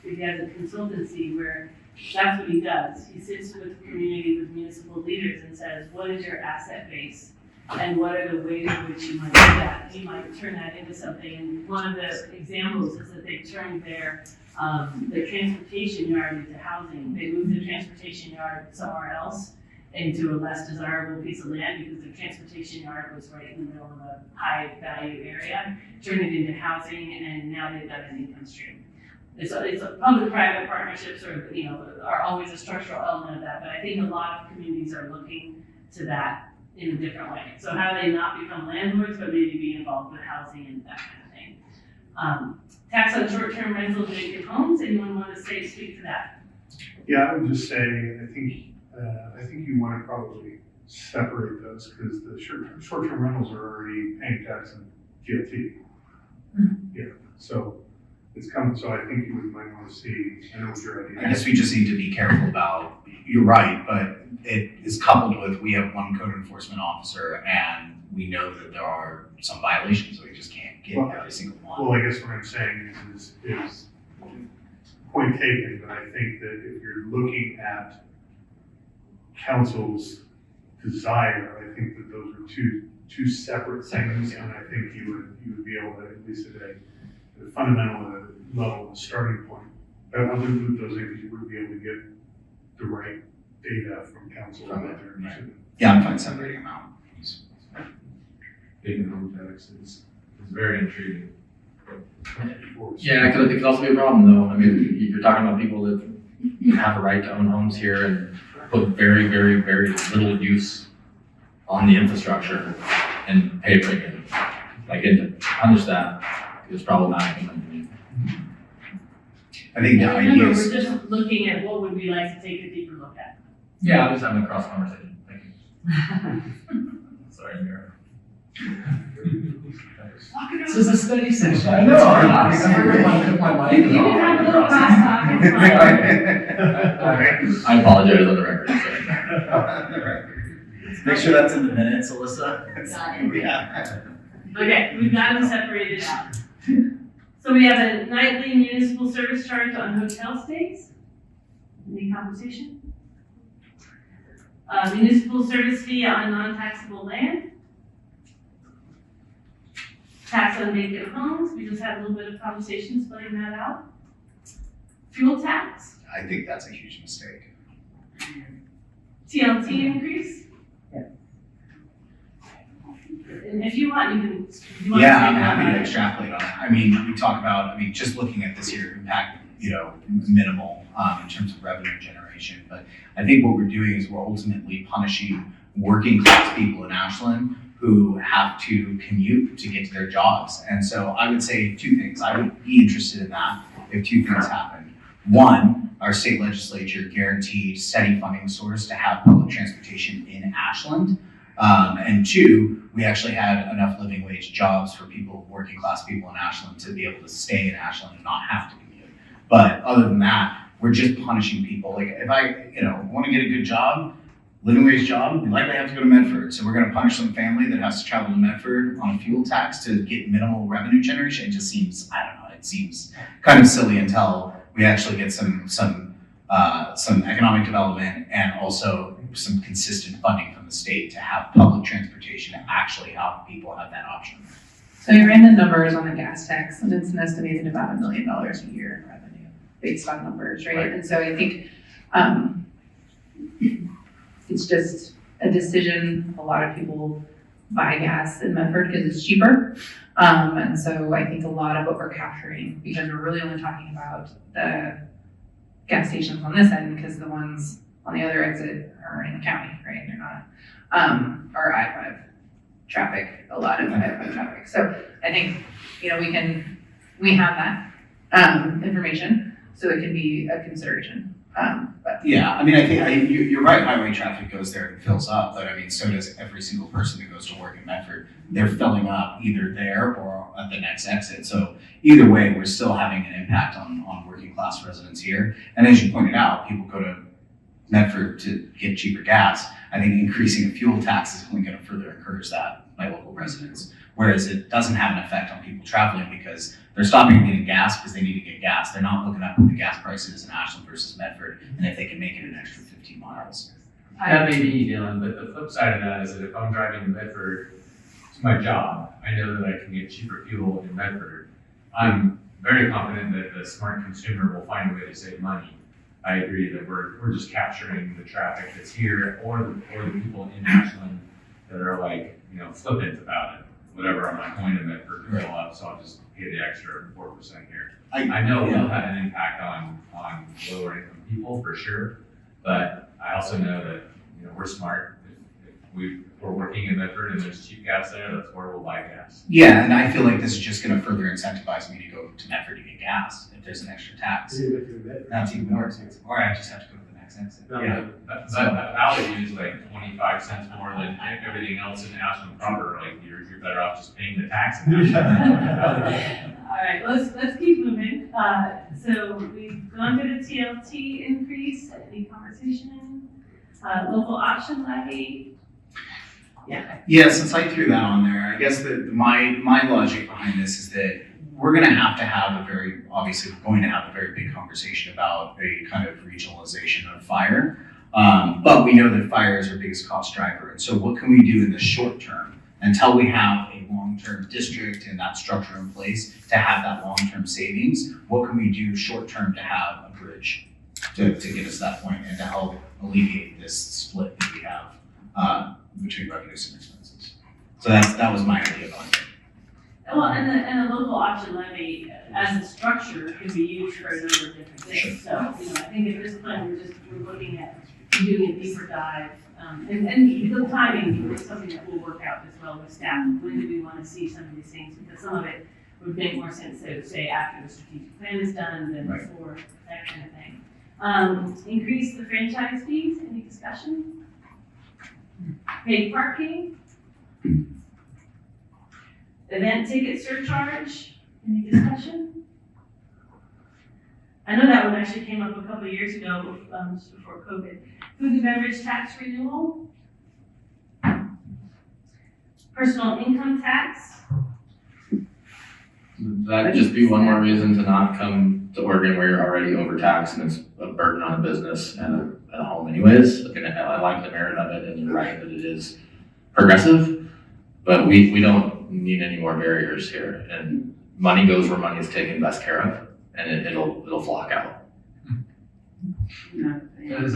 he has a consultancy where that's what he does. He sits with the community, with municipal leaders and says, what is your asset base? And what are the ways in which you might do that? You might turn that into something. And one of the examples is that they turned their transportation yard into housing. They moved the transportation yard somewhere else into a less desirable piece of land because the transportation yard was right in the middle of a high value area, turned it into housing, and now they've got an income stream. It's a public-private partnerships are always a structural element of that, but I think a lot of communities are looking to that in a different way. So how do they not become landlords, but maybe be involved with housing and that kind of thing. Tax on short-term rentals and vacant homes, anyone want to speak to that? Yeah, I would just say, I think you want to probably separate those because the short-term rentals are already paying tax and GLT. Yeah, so it's coming, so I think you might want to see, I know what your idea is. I guess we just need to be careful about, you're right, but it is coupled with, we have one code enforcement officer and we know that there are some violations, so we just can't get every single one. Well, I guess what I'm saying is point taken, but I think that if you're looking at council's desire, I think that those are two separate things, and I think you would be able to, at least at a fundamental level, a starting point. I would move those in because you wouldn't be able to get the right data from council. Yeah, I'm fine separating them out. Vacant home tax is very intriguing. Yeah, it could also be a problem though. I mean, you're talking about people that have a right to own homes here and put very, very, very little use on the infrastructure and pay for it. Like, and to punish that is problematic. I think the And idea remember, is, we're just looking at what would we like to take a deeper look at. Yeah, I'm just having a cross conversation. Thank you. Sorry, Mayor. This is a study session. I know, I took my mic. You can have a little crosstalk, it's fine. I apologize on the record. Sorry. make sure that's in the minutes, Alyssa. Got it. Yeah. Okay, we've got them separated out. So we have a nightly municipal service charge on hotel stays. Any conversation? Municipal service fee on non-taxable land. Tax on vacant homes, we just had a little bit of conversation splitting that out. Fuel tax, I think that's a huge mistake. TLT increase. And if you want, if you want to. Yeah, I'm happy to extrapolate on that. I mean, we talk about, just looking at this here, impact, minimal, in terms of revenue generation. But I think what we're doing is we're ultimately punishing working class people in Ashland who have to commute to get to their jobs. And so I would say two things. I would be interested in that if two things happened. One, our state legislature guaranteed steady funding source to have public transportation in Ashland. And two, we actually had enough living wage jobs for people, working class people in Ashland, to be able to stay in Ashland and not have to commute. But other than that, we're just punishing people. Like if I, want to get a good job, living wage job, we likely have to go to Medford. So we're going to punish some family that has to travel to Medford on a fuel tax to get minimal revenue generation. It just seems, it seems kind of silly until we actually get some economic development and also some consistent funding from the state to have public transportation to actually help people have that option. So I ran the numbers on the gas tax, and it's an estimated about $1 million a year in revenue based on numbers, right? And so I think it's just a decision. A lot of people buy gas in Medford because it's cheaper. And so I think a lot of what we're capturing, because we're really only talking about the gas stations on this end, because the ones on the other exit are in the county, right? They're not, or I-5 traffic, a lot of I-5 traffic. So I think, we have that information, so it can be a consideration. But Yeah, I think you're right, highway traffic goes there and fills up, but so does every single person that goes to work in Medford. They're filling up either there or at the next exit. So either way, we're still having an impact on working class residents here. And as you pointed out, people go to Medford to get cheaper gas. I think increasing a fuel tax is only going to further encourage that by local residents. Whereas it doesn't have an effect on people traveling because they're stopping and getting gas because they need to get gas. They're not looking up what the gas price is in Ashland versus Medford and if they can make it an extra 15 miles. That may be, Dylan, but the flip side of that is that if I'm driving to Medford to my job, I know that I can get cheaper fuel in Medford. I'm very confident that the smart consumer will find a way to save money. I agree that we're just capturing the traffic that's here or the people in Ashland that are flippant about it. Whatever, I'm not going to Medford to fill up, so I'll just pay the extra 4% here. I know it'll have an impact on lower income people for sure, but I also know that, we're smart. If we're working in Medford and there's cheap gas there, that's where we'll buy gas. Yeah, and I feel like this is just going to further incentivize me to go to Medford to get gas if there's an extra tax. That's even more expensive. Or I just have to go to the next exit. Yeah, that value is like 25 cents more than everything else in Ashland proper. Like you're better off just paying the tax. All right, let's keep moving. So we've gone to the TLT increase. Any conversation? Local option levy. Yeah, since I threw that on there, I guess that my logic behind this is that we're going to have a very big conversation about a kind of regionalization of fire. But we know that fire is our biggest cost driver. And so what can we do in the short term until we have a long-term district and that structure in place to have that long-term savings? What can we do short term to have a bridge to get us to that point and to help alleviate this split that we have between revenues and expenses? So that was my idea behind it. Well, and the local option levy as a structure can be used for a number of different things. Sure. So, I think at this point, we're looking at doing a deeper dive. And the timing is something that we'll work out as well with staff. When do we want to see some of these things? Because some of it would make more sense to say after the strategic plan is done than Right. before, that kind of thing. Increase the franchise fees, any discussion? Paid parking? Event ticket surcharge, any discussion? I know that one actually came up a couple of years ago, just before COVID. Food and beverage tax renewal? Personal income tax? That'd just be one more reason to not come to Oregon where you're already overtaxed and it's a burden on a business and a home anyways. I like the merit of it and you're right that it is progressive, but we don't need any more barriers here. And money goes where money is taken best care of and it'll flock out. Does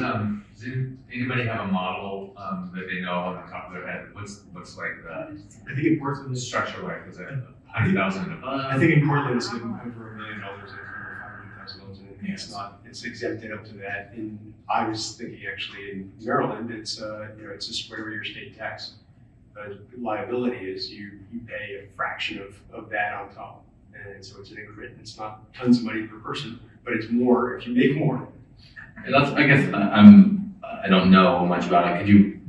anybody have a model, that they know on the top of their head? What's like the I think in Portland, structure like? Was it 100,000 and above? I think in Portland, it's over $1 million, like $500,000, and it's not, it's exempted up to that. And I was thinking actually in Maryland, it's, it's just whatever your state tax liability is, you pay a fraction of that on top. And so it's an increment. It's not tons of money per person, but it's more if you make more. And that's, I guess, I don't know much about it. Could you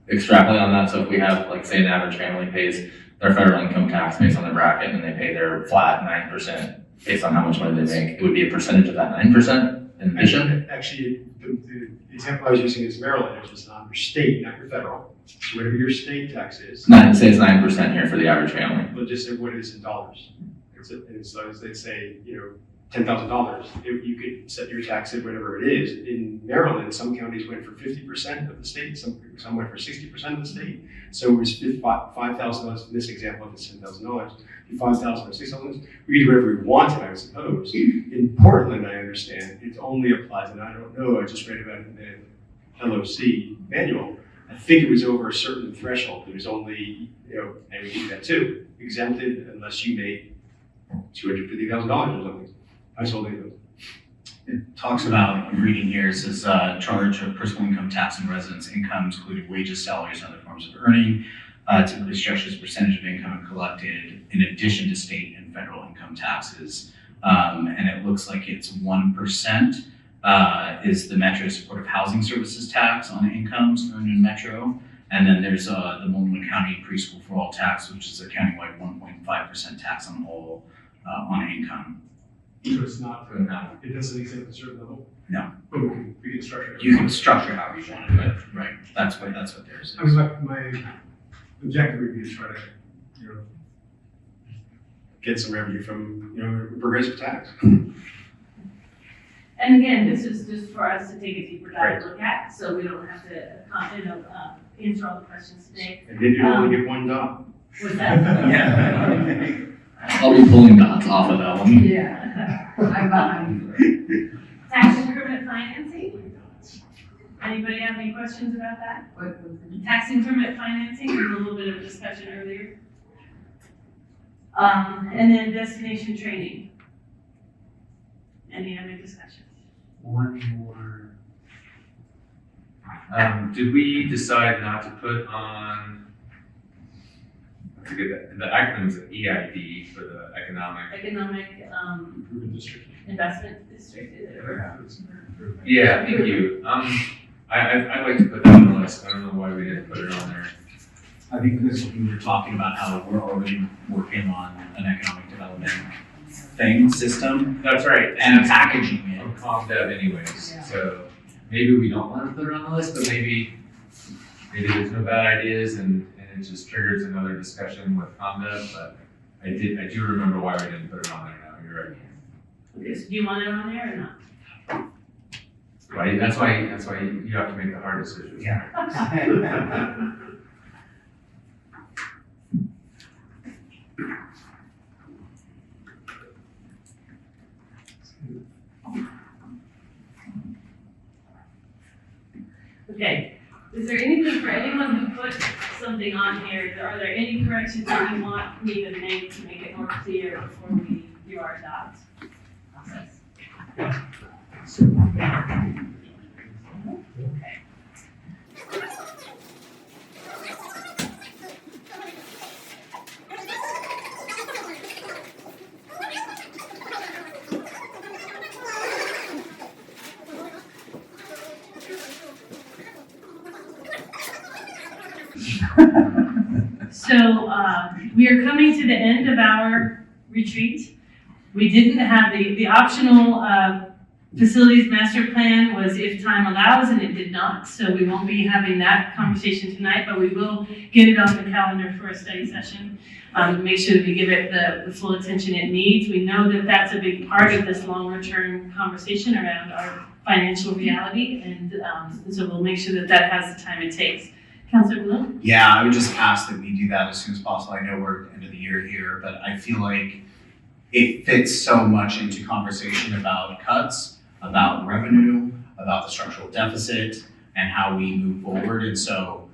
extrapolate on that? So if we have, like, say, an average family pays their federal income tax based on their bracket, and they pay their flat 9% based on how much money they make, it would be a percentage of that 9% in addition? Actually, the example I was using is Maryland, which is not your state, not your federal. So whatever your state tax is. Say it's 9% here for the average family. But just say what it is in dollars. And so as they say, $10,000, you could set your tax at whatever it is. In Maryland, some counties went for 50% of the state, some went for 60% of the state. So it was $5,000, in this example, if it's $10,000, $5,000 or $6,000, we could do whatever we wanted, I suppose. In Portland, I understand, it only applies, and I don't know, I just read about it in the LOC manual. I think it was over a certain threshold. It was only, and we do that too, exempted unless you made $250,000 or something. I told you. It talks about, I'm reading here, it says, charge of personal income tax and residence incomes, including wages, salaries, and other forms of earning, typically structured as a percentage of income collected in addition to state and federal income taxes. And it looks like it's 1% is the Metro Supportive Housing Services tax on incomes earned in Metro. And then there's the Multnomah County Preschool for All tax, which is a countywide 1.5% tax on all on income. So it's not, it doesn't exempt a certain level? No. But we can structure it. You can structure however you want it, but right, that's what theirs is. I mean, my objective would be to try to, get some revenue from, progressive tax. And again, this is just for us to take a deeper dive look at, so we don't have to, answer all the questions today. And then you only get one dot. Was that? Yeah. I'll be pulling dots off of that one. Yeah. I'm behind. Tax increment financing? Anybody have any questions about that? Tax increment financing, there was a little bit of discussion earlier. And then destination training. Any other discussions? One more. Did we decide not to put on, I forget the acronym is EID for the economic. Economic, Improvement district. investment district, is it? Yeah, thank you. I'd like to put that on the list. I don't know why we didn't put it on there. I think because we were talking about how we're already working on an economic development system That's right. and packaging it. I'm comp dev anyways, so maybe we don't want to put it on the list, but maybe there's no bad ideas and it just triggers another discussion with comp dev, but I do remember why we didn't put it on there now, you're right. Okay, so do you want it on there or not? Right, that's why you have to make the hard decisions. Yeah. Okay, is there anything for anyone who put something on here, are there any corrections that you want me to make it more clear before we do our adopt process? Okay. So we are coming to the end of our retreat. We didn't have the optional facilities master plan was if time allows, and it did not. So we won't be having that conversation tonight, but we will get it on the calendar for a study session. Make sure that we give it the full attention it needs. We know that that's a big part of this longer term conversation around our financial reality, and so we'll make sure that that has the time it takes. Councilor Bloom? Yeah, I would just ask that we do that as soon as possible. I know we're at the end of the year here, but I feel like it fits so much into conversation about cuts. about revenue, about the structural deficit, and how we move forward. And so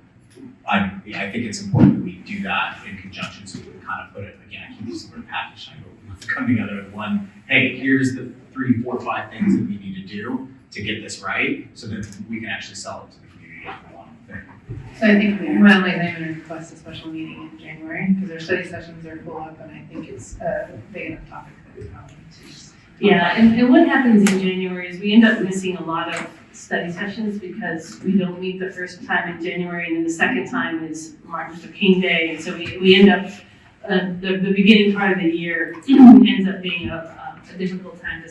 I think it's important that we do that in conjunction, so we can kind of put it, again, I keep using the word package, I go, come together in one, hey, here's the 3, 4, 5 things that we need to do to get this right, so that we can actually sell it to the community if we want to. So I think we might like even request a special meeting in January, because our study sessions are full up, and I think it's a big enough topic that we probably need to just. Yeah, and what happens in January is we end up missing a lot of study sessions because we don't meet the first time in January, and then the second time is Martin Luther King Day, and so we end up, the beginning part of the year ends up being a difficult time to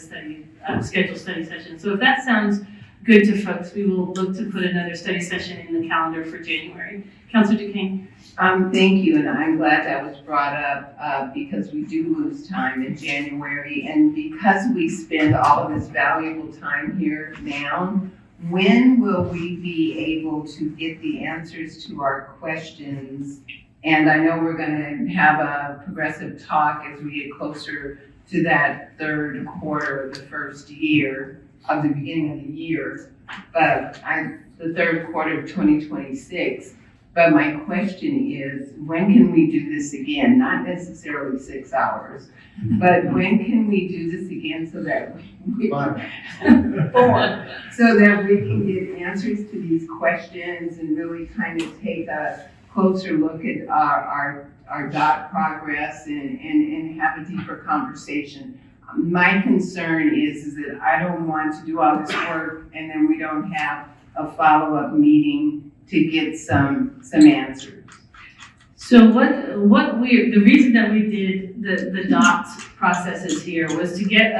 schedule study sessions. So if that sounds good to folks, we will look to put another study session in the calendar for January. Councilor Duquesne? Thank you, and I'm glad that was brought up, because we do lose time in January, and because we spend all of this valuable time here now, when will we be able to get the answers to our questions? And I know we're gonna have a progressive talk as we get closer to that third quarter, the first year of the beginning of the year, but the third quarter of 2026. But my question is, when can we do this again? Not necessarily 6 hours, but when can we do this again so that we so that we can get answers to these questions and really kind of take a closer look at our dot progress and have a deeper conversation. My concern is that I don't want to do all this work and then we don't have a follow-up meeting to get some answers. So the reason that we did the dots processes here was to get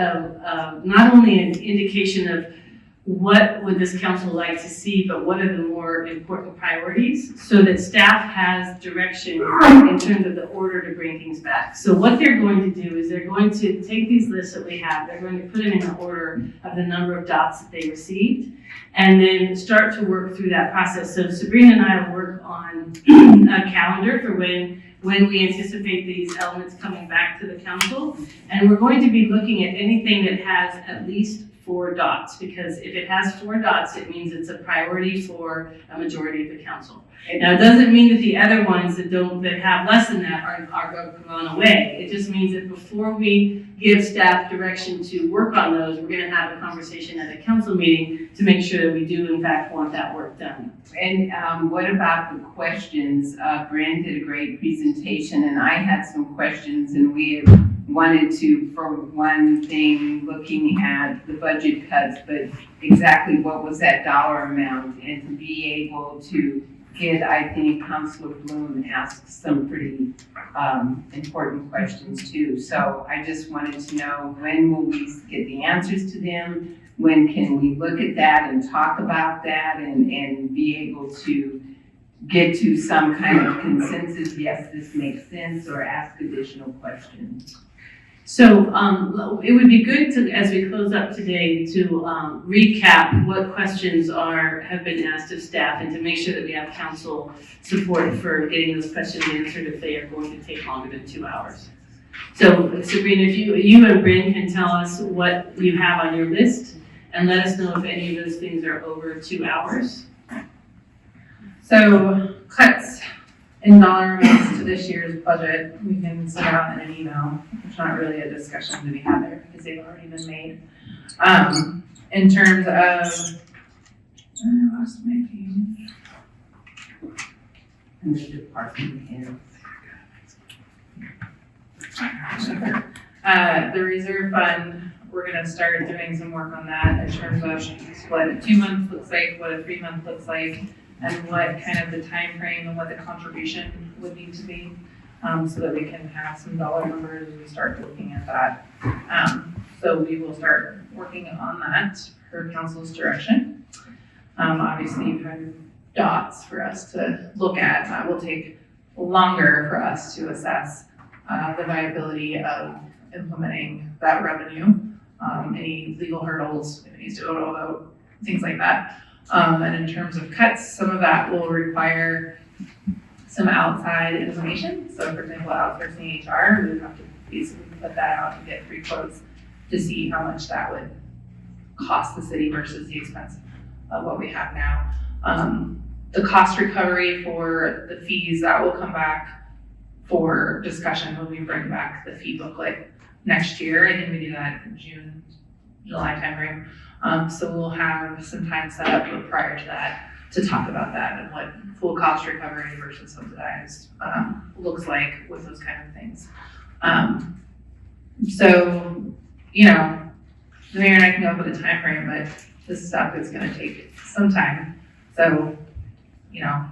not only an indication of what would this council like to see, but what are the more important priorities, so that staff has direction in terms of the order to bring things back. So what they're going to do is they're going to take these lists that we have, they're going to put them in the order of the number of dots that they received, and then start to work through that process. So Sabrina and I will work on a calendar for when we anticipate these elements coming back to the council, and we're going to be looking at anything that has at least 4 dots, because if it has 4 dots, it means it's a priority for a majority of the council. Now, it doesn't mean that the other ones that have less than that are gone away. It just means that before we give staff direction to work on those, we're gonna have a conversation at a council meeting to make sure that we do in fact want that work done. And what about the questions? Brent did a great presentation and I had some questions, and we had wanted to, for one thing, looking at the budget cuts, but exactly what was that dollar amount, and to be able to get, I think Councilor Bloom asked some pretty important questions too. So I just wanted to know, when will we get the answers to them? When can we look at that and talk about that and be able to get to some kind of consensus, yes, this makes sense, or ask additional questions? So it would be good to, as we close up today, to recap what questions have been asked of staff, and to make sure that we have council support for getting those questions answered if they are going to take longer than 2 hours. So Sabrina, if you and Bryn can tell us what you have on your list, and let us know if any of those things are over 2 hours. So cuts in dollar amounts to this year's budget, we can send out in an email. It's not really a discussion to be had there because they've already been made. In terms of, I lost my page. And the department heads. The reserve fund, we're gonna start doing some work on that in terms of what a 2 month looks like, what a 3 month looks like, and what kind of the time frame and what the contribution would need to be, so that we can have some dollar numbers as we start looking at that. So we will start working on that per council's direction. Obviously you've had dots for us to look at. That will take longer for us to assess the viability of implementing that revenue, any legal hurdles, if it needs to go to a vote, things like that. And in terms of cuts, some of that will require some outside information. So for example, outsourcing HR, we would have to basically put that out and get 3 quotes to see how much that would cost the city versus the expense of what we have now. The cost recovery for the fees, that will come back for discussion when we bring back the fee booklet next year. I think we do that in June, July timeframe. So we'll have some time set up prior to that to talk about that and what full cost recovery versus subsidized looks like with those kind of things. So, you know, the mayor and I can go up with a time frame, but this stuff is gonna take some time. So, you know,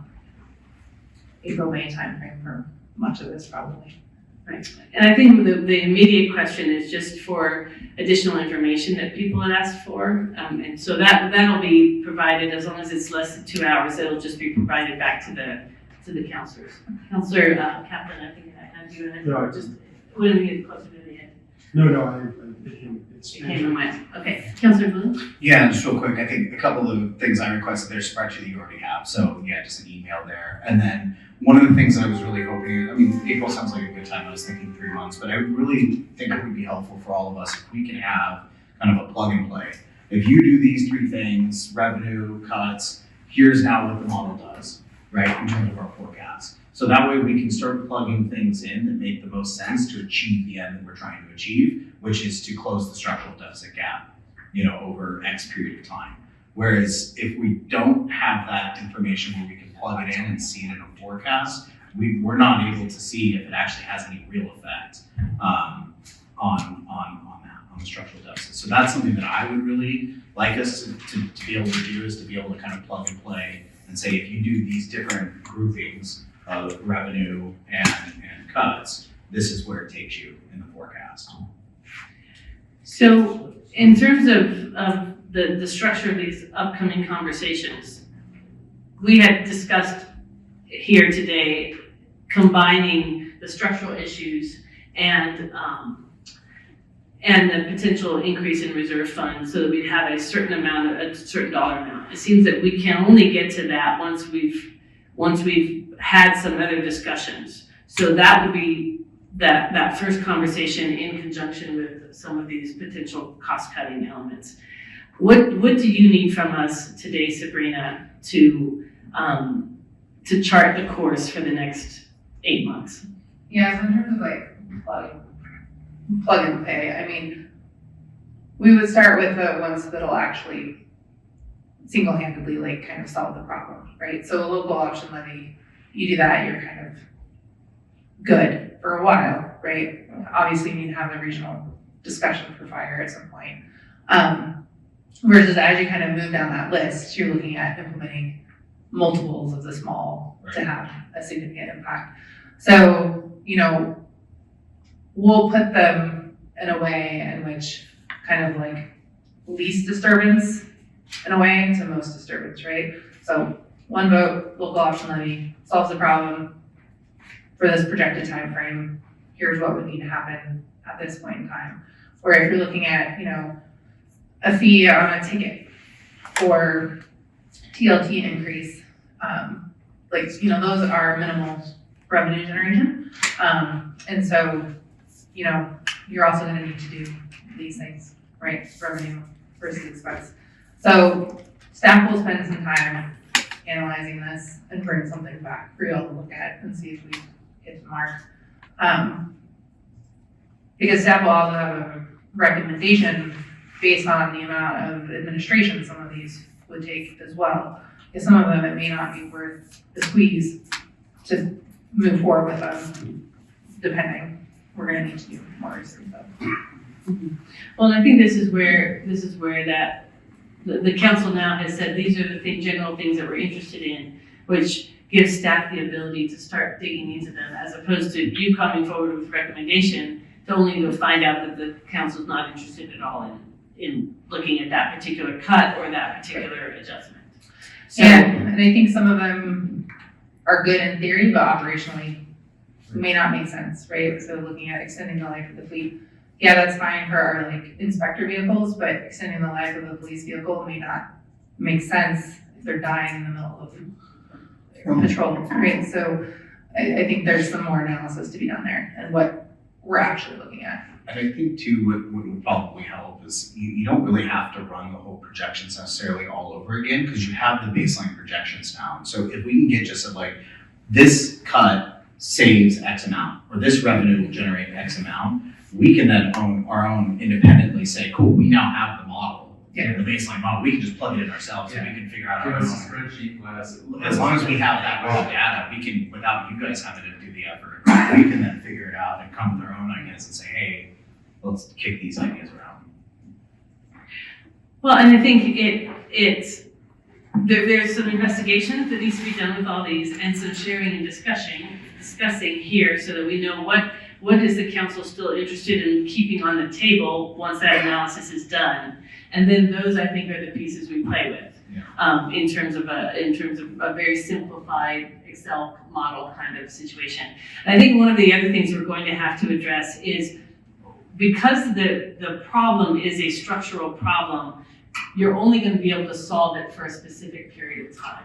April, May timeframe for much of this probably. Right, and I think the immediate question is just for additional information that people had asked for. And so that'll be provided as long as it's less than 2 hours, it'll just be provided back to the counselors. Counselor Kaplan, I think I had you, and No, just, when we get closer to the end. No, it's. It came in my, okay, Counselor Blue? Yeah, just real quick, I think a couple of things I requested, there's a spreadsheet that you already have, so yeah, just an email there. And then one of the things that I was really hoping, I mean, April sounds like a good time, I was thinking 3 months, but I really think it would be helpful for all of us if we can have kind of a plug and play. If you do these 3 things, revenue, cuts, here's now what the model does, right, in terms of our forecast. So that way we can start plugging things in that make the most sense to achieve the end that we're trying to achieve, which is to close the structural deficit gap, you know, over X period of time. Whereas if we don't have that information where we can plug it in and see it in a forecast, we're not able to see if it actually has any real effect on the structural deficit. So that's something that I would really like us to be able to do, is to be able to kind of plug and play and say, if you do these different groupings of revenue and cuts, this is where it takes you in the forecast. So in terms of the structure of these upcoming conversations, we had discussed here today combining the structural issues and the potential increase in reserve funds so that we'd have a certain dollar amount. It seems that we can only get to that once we've had some other discussions. So that would be that first conversation in conjunction with some of these potential cost-cutting elements. What do you need from us today, Sabrina, to chart the course for the next 8 months? Yeah, so in terms of like plug and play, I mean, we would start with the ones that'll actually single-handedly like kind of solve the problem, right? So a local option levy, you do that, you're kind of good for a while, right? Obviously you need to have the regional discussion for fire at some point. Versus as you kind of move down that list, you're looking at implementing multiples of the small to have a significant impact. So, you know, we'll put them in a way in which kind of like least disturbance in a way to most disturbance, right? So 1 vote, local option levy, solves the problem for this projected time frame. Here's what would need to happen at this point in time. Or if you're looking at, you know, a fee on a ticket or TLT increase, like, you know, those are minimal revenue generation. And so, you know, you're also gonna need to do these things, right? Revenue versus expense. So staff will spend some time analyzing this and bring something back for you all to look at and see if we hit the mark. Because staff will also have a recommendation based on the amount of administration some of these would take as well. Because some of them, it may not be worth the squeeze to move forward with them, depending. We're gonna need to do more research though. Well, and I think this is where that the council now has said these are the general things that we're interested in, which gives staff the ability to start digging into them, as opposed to you coming forward with recommendation to only to find out that the council's not interested at all in looking at that particular cut or that particular adjustment. So, And I think some of them are good in theory, but operationally may not make sense, right? So looking at extending the life of the fleet, yeah, that's fine for our like inspector vehicles, but extending the life of the police vehicle may not make sense if they're dying in the middle of patrol, right? So I think there's some more analysis to be done there and what we're actually looking at. And I think too, what would probably help is you don't really have to run the whole projections necessarily all over again, because you have the baseline projections now. So if we can get just like, this cut saves X amount, or this revenue will generate X amount, we can then own our own independently say, cool, we now have the model, the baseline model, we can just plug it in ourselves and we can figure out Give our us a own. spreadsheet, let us. As long as we have that raw data, we can, without you guys having to do the effort, we can then figure it out and come with our own ideas and say, hey, let's kick these ideas around. Well, and I think there's some investigation that needs to be done with all these, and some sharing and discussing here, so that we know what is the council still interested in keeping on the table once that analysis is done. And then those, I think, are the pieces we play with. In terms of a very simplified Excel model kind of situation. And I think one of the other things we're going to have to address is, because the problem is a structural problem, you're only going to be able to solve it for a specific period of time.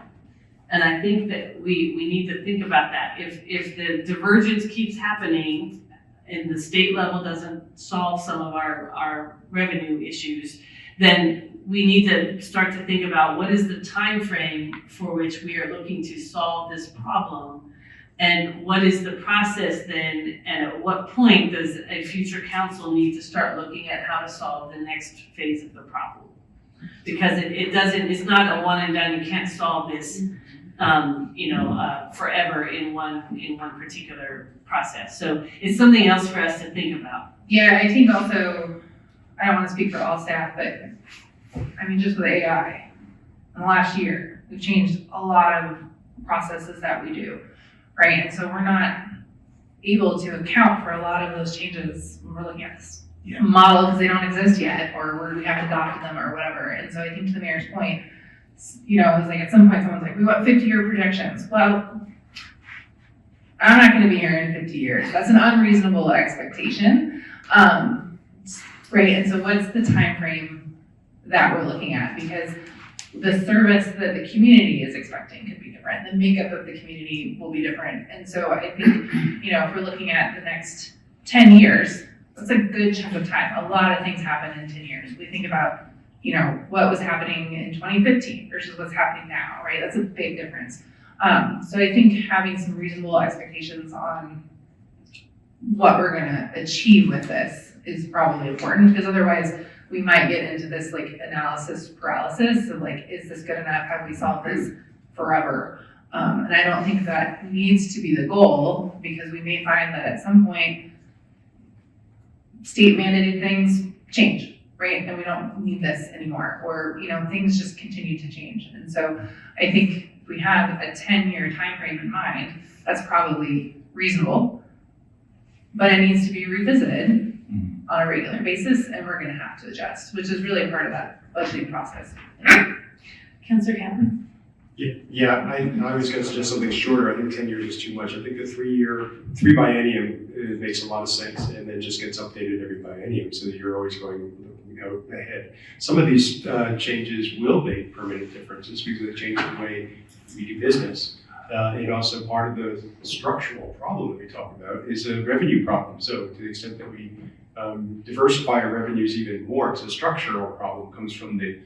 And I think that we need to think about that. If the divergence keeps happening and the state level doesn't solve some of our revenue issues, then we need to start to think about what is the time frame for which we are looking to solve this problem, and what is the process then, and at what point does a future council need to start looking at how to solve the next phase of the problem? Because it's not a one and done. You can't solve this forever in one particular process. So it's something else for us to think about. Yeah, I think also, I don't want to speak for all staff, but I mean, just with AI, in the last year, we've changed a lot of processes that we do, right? And so we're not able to account for a lot of those changes when we're looking at this model, because they don't exist yet, or we haven't adopted them or whatever. And so I think, to the mayor's point, it was like, at some point someone's like, we want 50-year projections. Well, I'm not going to be here in 50 years. That's an unreasonable expectation, right? And so what's the time frame that we're looking at? Because the service that the community is expecting could be different. The makeup of the community will be different. And so I think, if we're looking at the next 10 years, that's a good chunk of time. A lot of things happen in 10 years. We think about, what was happening in 2015 versus what's happening now, right? That's a big difference. So I think having some reasonable expectations on what we're gonna achieve with this is probably important, because otherwise we might get into this analysis paralysis of is this good enough? Have we solved this forever? And I don't think that needs to be the goal, because we may find that at some point state mandated things change, right? And we don't need this anymore, or things just continue to change. And so I think if we have a 10-year time frame in mind, that's probably reasonable, but it needs to be revisited on a regular basis, and we're gonna have to adjust, which is really part of that budgeting process. Councilor Kaplan? Yeah, I was gonna suggest something shorter. I think 10 years is too much. I think the three biennium, it makes a lot of sense, and then just gets updated every biennium, so that you're always going ahead. Some of these changes will make permanent differences because they change the way we do business. And also part of the structural problem that we talk about is a revenue problem. So to the extent that we diversify our revenues even more, it's a structural problem, comes from the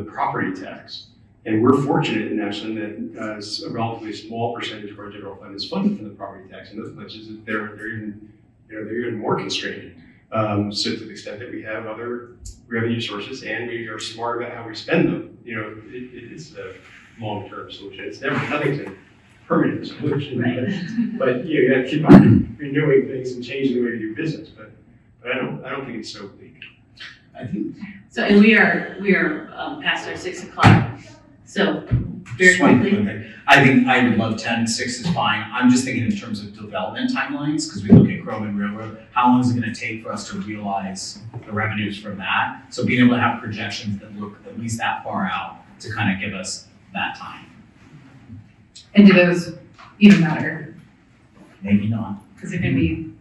property tax. And we're fortunate in Ashland that a relatively small percentage of our general fund is funded from the property tax. In other places, they're even more constrained. So to the extent that we have other revenue sources and we are smart about how we spend them, it's a long-term solution. It's nothing's a permanent solution, Right. but you got to keep on renewing things and changing the way you do business. But I don't think it's so bleak. I think So, and we are past our 6 o'clock. So very just one quickly. thing. I think I would love 10, 6 is fine. I'm just thinking in terms of development timelines, because we look at Grove and Railroad, how long is it gonna take for us to realize the revenues from that? So being able to have projections that look at least that far out to kind of give us that time. And do those even matter? Maybe not. Because it can be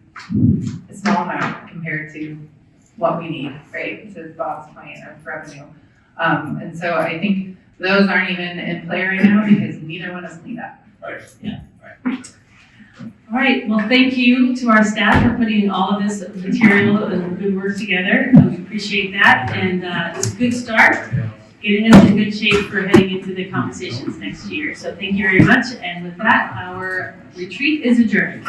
a small amount compared to what we need, right? To Bob's point of revenue. And so I think those aren't even in play right now because neither one is cleaned up. Right. Yeah. Right. All All right, well, thank you to our staff for putting all of this material and good work together. We appreciate that, and it's a good start, getting us in good shape for heading into the conversations next year. So thank you very much, and with that, our retreat is adjourned.